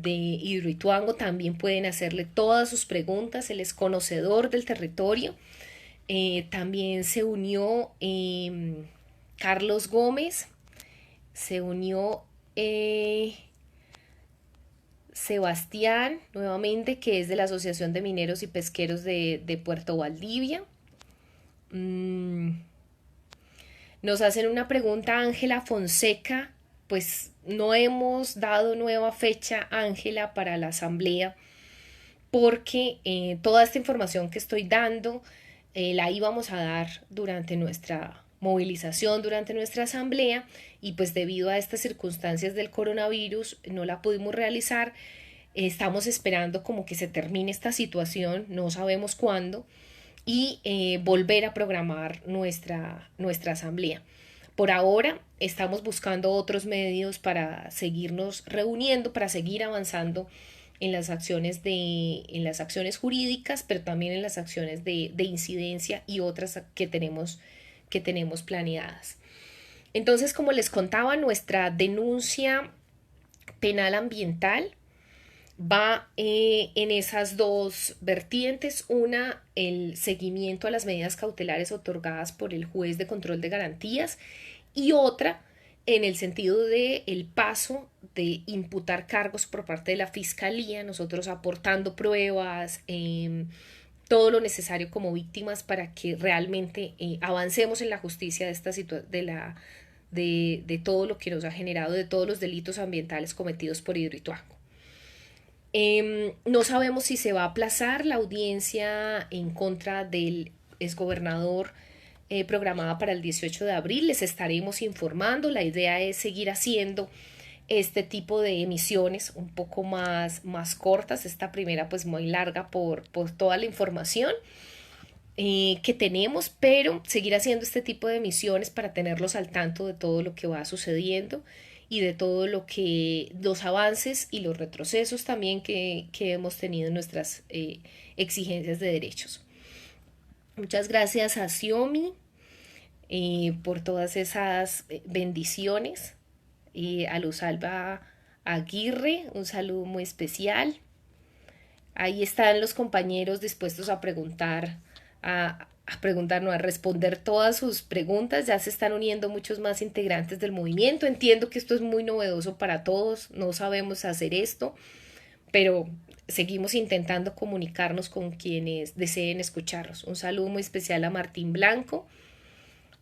Hidroituango. También pueden hacerle todas sus preguntas, él es conocedor del territorio. También se unió Carlos Gómez, se unió Sebastián, nuevamente, que es de la Asociación de Mineros y Pesqueros de Puerto Valdivia. Nos hacen una pregunta Ángela Fonseca, pues no hemos dado nueva fecha, Ángela, para la asamblea, porque toda esta información que estoy dando la íbamos a dar durante nuestra movilización, durante nuestra asamblea, y pues debido a estas circunstancias del coronavirus no la pudimos realizar. Estamos esperando como que se termine esta situación, no sabemos cuándo, y volver a programar nuestra asamblea. Por ahora estamos buscando otros medios para seguirnos reuniendo, para seguir avanzando en las acciones jurídicas, pero también en las acciones de incidencia y otras que tenemos planeadas. Entonces, como les contaba, nuestra denuncia penal ambiental va en esas dos vertientes. Una, el seguimiento a las medidas cautelares otorgadas por el juez de control de garantías, y otra en el sentido de el paso de imputar cargos por parte de la fiscalía, nosotros aportando pruebas, todo lo necesario como víctimas para que realmente avancemos en la justicia de esta de todo lo que nos ha generado, de todos los delitos ambientales cometidos por Hidroituango. No sabemos si se va a aplazar la audiencia en contra del exgobernador programada para el 18 de abril. Les estaremos informando. La idea es seguir haciendo este tipo de emisiones un poco más cortas. Esta primera pues muy larga por toda la información que tenemos, pero seguir haciendo este tipo de emisiones para tenerlos al tanto de todo lo que va sucediendo y de todo lo que los avances y los retrocesos también que hemos tenido en nuestras exigencias de derechos. Muchas gracias a Xiomi por todas esas bendiciones, a Luz Alba Aguirre, un saludo muy especial. Ahí están los compañeros dispuestos a preguntar, no, a responder todas sus preguntas. Ya se están uniendo muchos más integrantes del movimiento. Entiendo que esto es muy novedoso para todos, no sabemos hacer esto, pero seguimos intentando comunicarnos con quienes deseen escucharnos. Un saludo muy especial a Martín Blanco,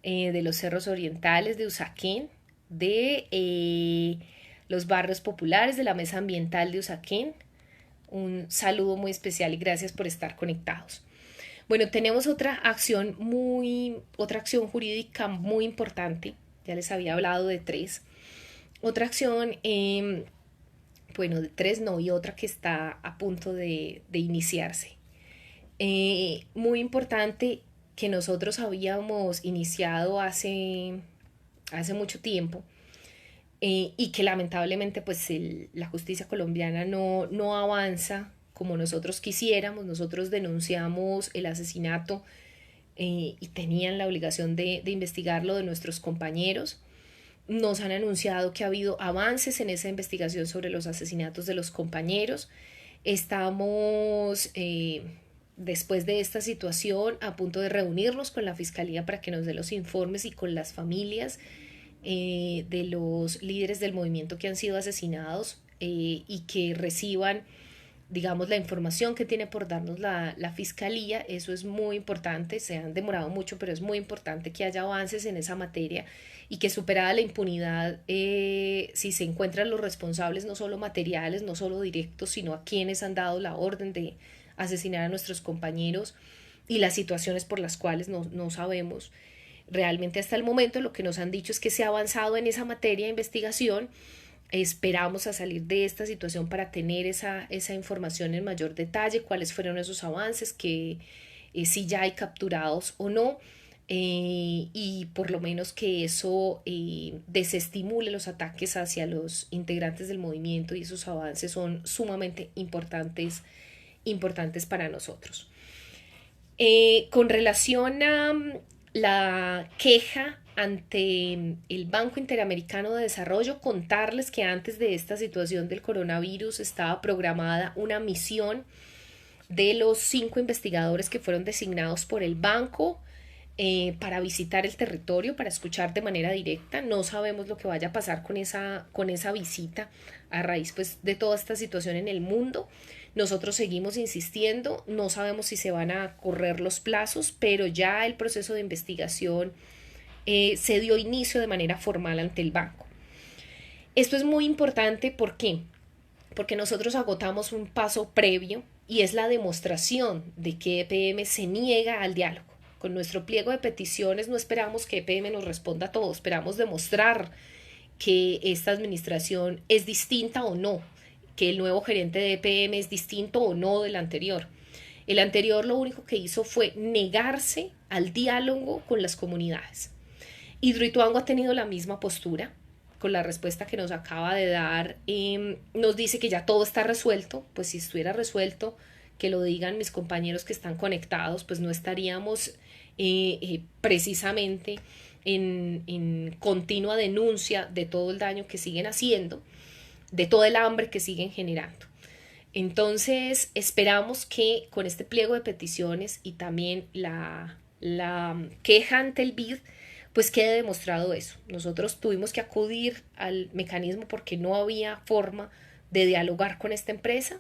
de los Cerros Orientales de Usaquén, de los barrios populares de la Mesa Ambiental de Usaquén. Un saludo muy especial y gracias por estar conectados. Bueno, tenemos otra acción jurídica muy importante. Ya les había hablado de tres. Otra acción, bueno, de tres no, y otra que está a punto de iniciarse. Muy importante, que nosotros habíamos iniciado hace mucho tiempo, y que lamentablemente pues la justicia colombiana no avanza como nosotros quisiéramos. Nosotros denunciamos el asesinato, y tenían la obligación de investigarlo, de nuestros compañeros. Nos han anunciado que ha habido avances en esa investigación sobre los asesinatos de los compañeros. Estamos, después de esta situación, a punto de reunirnos con la Fiscalía para que nos dé los informes, y con las familias de los líderes del movimiento que han sido asesinados, y que reciban, digamos, la información que tiene por darnos la Fiscalía. Eso es muy importante. Se han demorado mucho, pero es muy importante que haya avances en esa materia, y que, superada la impunidad, si se encuentran los responsables, no solo materiales, no solo directos, sino a quienes han dado la orden de asesinar a nuestros compañeros, y las situaciones por las cuales no sabemos. Realmente, hasta el momento, lo que nos han dicho es que se ha avanzado en esa materia de investigación. Esperamos a salir de esta situación para tener esa información en mayor detalle, cuáles fueron esos avances, que si ya hay capturados o no, y por lo menos que eso desestimule los ataques hacia los integrantes del movimiento, y esos avances son sumamente importantes para nosotros. Con relación a la queja ante el Banco Interamericano de Desarrollo, contarles que antes de esta situación del coronavirus estaba programada una misión de los 5 investigadores que fueron designados por el banco, para visitar el territorio, para escuchar de manera directa. No sabemos lo que vaya a pasar con esa visita, a raíz pues de toda esta situación en el mundo. Nosotros seguimos insistiendo, no sabemos si se van a correr los plazos, pero ya el proceso de investigación se dio inicio de manera formal ante el banco. Esto es muy importante. ¿Por qué? Porque nosotros agotamos un paso previo, y es la demostración de que EPM se niega al diálogo. Con nuestro pliego de peticiones no esperamos que EPM nos responda a todo, esperamos demostrar que esta administración es distinta o no, que el nuevo gerente de EPM es distinto o no del anterior. El anterior lo único que hizo fue negarse al diálogo con las comunidades. Hidroituango ha tenido la misma postura. Con la respuesta que nos acaba de dar, nos dice que ya todo está resuelto. Pues si estuviera resuelto, que lo digan mis compañeros que están conectados, pues no estaríamos precisamente en continua denuncia de todo el daño que siguen haciendo, de todo el hambre que siguen generando. Entonces esperamos que con este pliego de peticiones, y también la queja ante el BID, pues quede demostrado eso. Nosotros tuvimos que acudir al mecanismo porque no había forma de dialogar con esta empresa,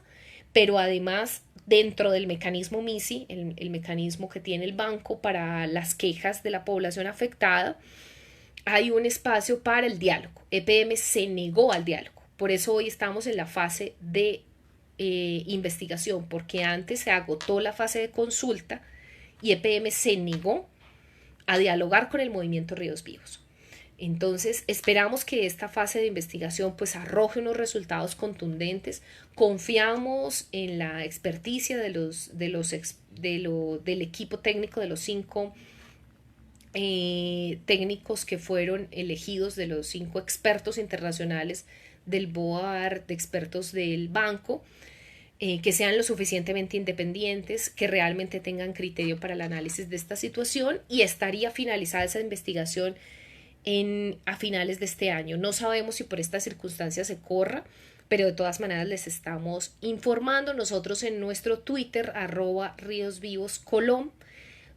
pero además, dentro del mecanismo MISI, el mecanismo que tiene el banco para las quejas de la población afectada, hay un espacio para el diálogo. EPM se negó al diálogo. Por eso hoy estamos en la fase de investigación, porque antes se agotó la fase de consulta y EPM se negó a dialogar con el movimiento Ríos Vivos. Entonces esperamos que esta fase de investigación pues arroje unos resultados contundentes. Confiamos en la experticia del equipo técnico, de los 5 técnicos que fueron elegidos, de los 5 expertos internacionales del BOAR, de expertos del banco, que sean lo suficientemente independientes, que realmente tengan criterio para el análisis de esta situación, y estaría finalizada esa investigación a finales de este año. No sabemos si por estas circunstancias se corra, pero de todas maneras les estamos informando. Nosotros en nuestro Twitter, @riosvivoscolom,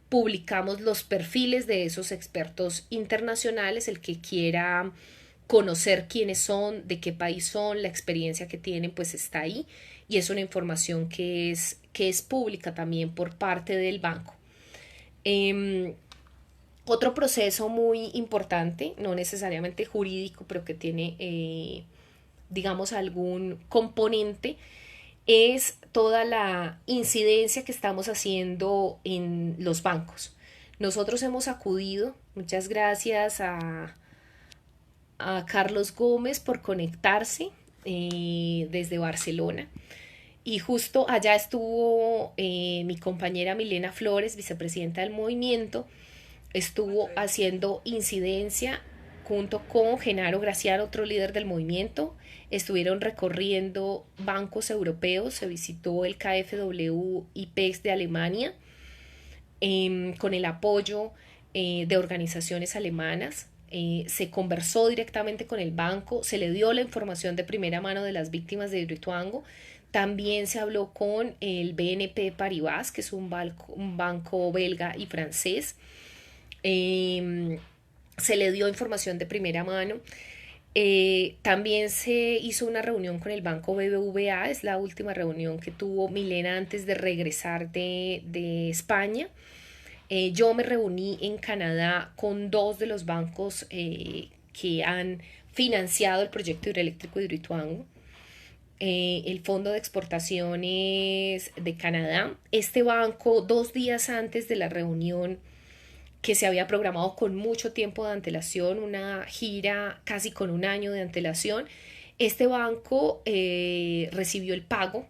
publicamos los perfiles de esos expertos internacionales. El que quiera conocer quiénes son, de qué país son, la experiencia que tienen, pues está ahí. Y es una información que es pública también por parte del banco. Otro proceso muy importante, no necesariamente jurídico, pero que tiene, digamos, algún componente, es toda la incidencia que estamos haciendo en los bancos. Nosotros hemos acudido, muchas gracias a Carlos Gómez por conectarse desde Barcelona. Y justo allá estuvo mi compañera Milena Flores, vicepresidenta del movimiento, estuvo haciendo incidencia junto con Genaro Graciano, otro líder del movimiento. Estuvieron recorriendo bancos europeos, se visitó el KfW IPEX de Alemania, con el apoyo de organizaciones alemanas. Se conversó directamente con el banco, se le dio la información de primera mano de las víctimas de Hidroituango. También se habló con el BNP Paribas, que es un banco belga y francés. Se le dio información de primera mano. También se hizo una reunión con el banco BBVA, es la última reunión que tuvo Milena antes de regresar de España. Yo me reuní en Canadá con dos de los bancos que han financiado el proyecto hidroeléctrico de Hidroituango. El Fondo de Exportaciones de Canadá. Este banco, 2 días antes de la reunión que se había programado con mucho tiempo de antelación, una gira casi con un año de antelación, este banco recibió el pago,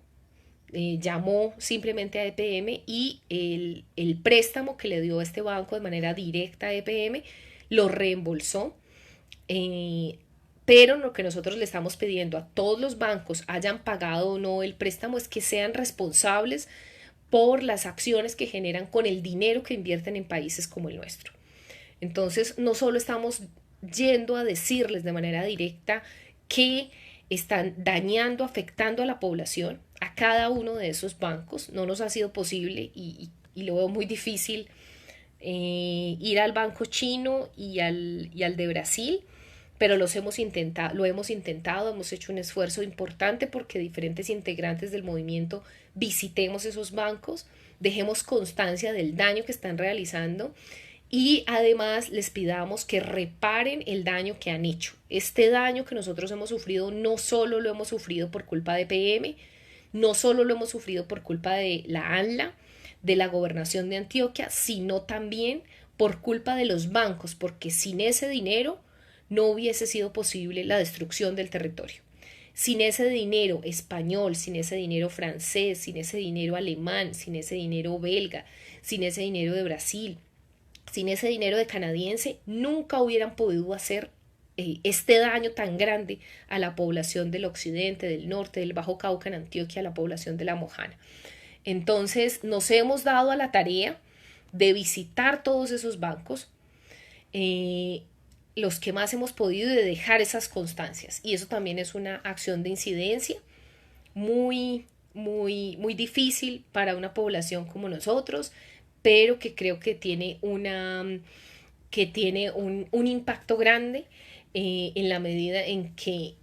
llamó simplemente a EPM y el préstamo que le dio este banco de manera directa a EPM lo reembolsó. Pero lo que nosotros le estamos pidiendo a todos los bancos, hayan pagado o no el préstamo, es que sean responsables por las acciones que generan con el dinero que invierten en países como el nuestro. Entonces, no solo estamos yendo a decirles de manera directa que están dañando, afectando a la población, a cada uno de esos bancos. No nos ha sido posible y lo veo muy difícil ir al banco chino y al de Brasil, pero lo hemos intentado, hemos hecho un esfuerzo importante porque diferentes integrantes del movimiento visitemos esos bancos, dejemos constancia del daño que están realizando y además les pidamos que reparen el daño que han hecho. Este daño que nosotros hemos sufrido no solo lo hemos sufrido por culpa de PM, no solo lo hemos sufrido por culpa de la ANLA, de la gobernación de Antioquia, sino también por culpa de los bancos, porque sin ese dinero no hubiese sido posible la destrucción del territorio. Sin ese dinero español, sin ese dinero francés, sin ese dinero alemán, sin ese dinero belga, sin ese dinero de Brasil, sin ese dinero de canadiense, nunca hubieran podido hacer este daño tan grande a la población del occidente, del norte, del Bajo Cauca, en Antioquia, a la población de La Mojana. Entonces nos hemos dado a la tarea de visitar todos esos bancos, los que más hemos podido, y de dejar esas constancias. Y eso también es una acción de incidencia muy, muy, muy difícil para una población como nosotros, pero que creo que tiene un impacto grande en la medida en que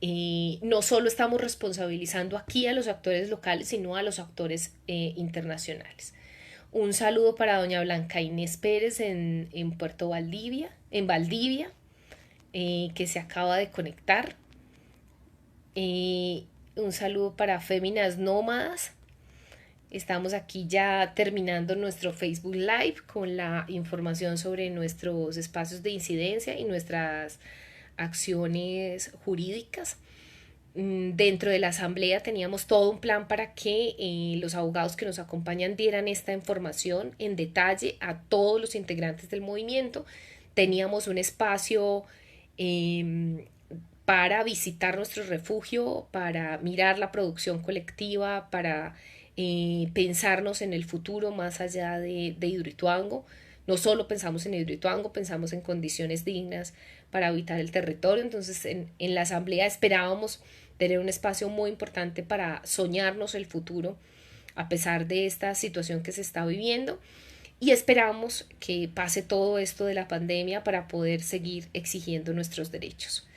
no solo estamos responsabilizando aquí a los actores locales, sino a los actores internacionales. Un saludo para doña Blanca Inés Pérez en Puerto Valdivia, en Valdivia, que se acaba de conectar. Un saludo para Féminas Nómadas. Estamos aquí ya terminando nuestro Facebook Live con la información sobre nuestros espacios de incidencia y nuestras acciones jurídicas. Dentro de la asamblea teníamos todo un plan para que los abogados que nos acompañan dieran esta información en detalle a todos los integrantes del movimiento. Teníamos un espacio para visitar nuestro refugio, para mirar la producción colectiva, para pensarnos en el futuro más allá de Hidroituango. no solo pensamos en Hidroituango, pensamos en condiciones dignas para habitar el territorio. Entonces en la asamblea esperábamos tener un espacio muy importante para soñarnos el futuro a pesar de esta situación que se está viviendo, y esperamos que pase todo esto de la pandemia para poder seguir exigiendo nuestros derechos.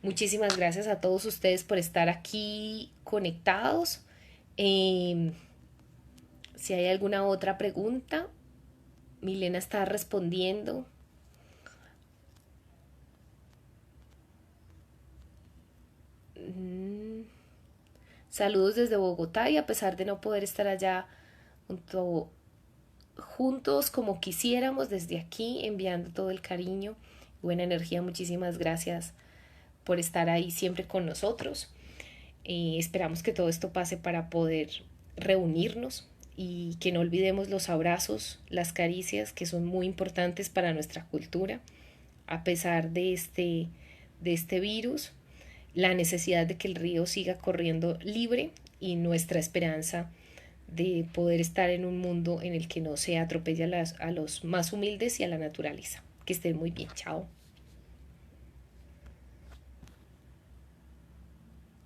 Muchísimas gracias a todos ustedes por estar aquí conectados. Eh, si hay alguna otra pregunta, Milena está respondiendo. Saludos desde Bogotá, y a pesar de no poder estar allá junto, juntos como quisiéramos, desde aquí enviando todo el cariño y buena energía. Muchísimas gracias por estar ahí siempre con nosotros. Esperamos que todo esto pase para poder reunirnos y que no olvidemos los abrazos, las caricias, que son muy importantes para nuestra cultura, a pesar de este virus, la necesidad de que el río siga corriendo libre y nuestra esperanza de poder estar en un mundo en el que no se atropella a los más humildes y a la naturaleza. Que estén muy bien, chao.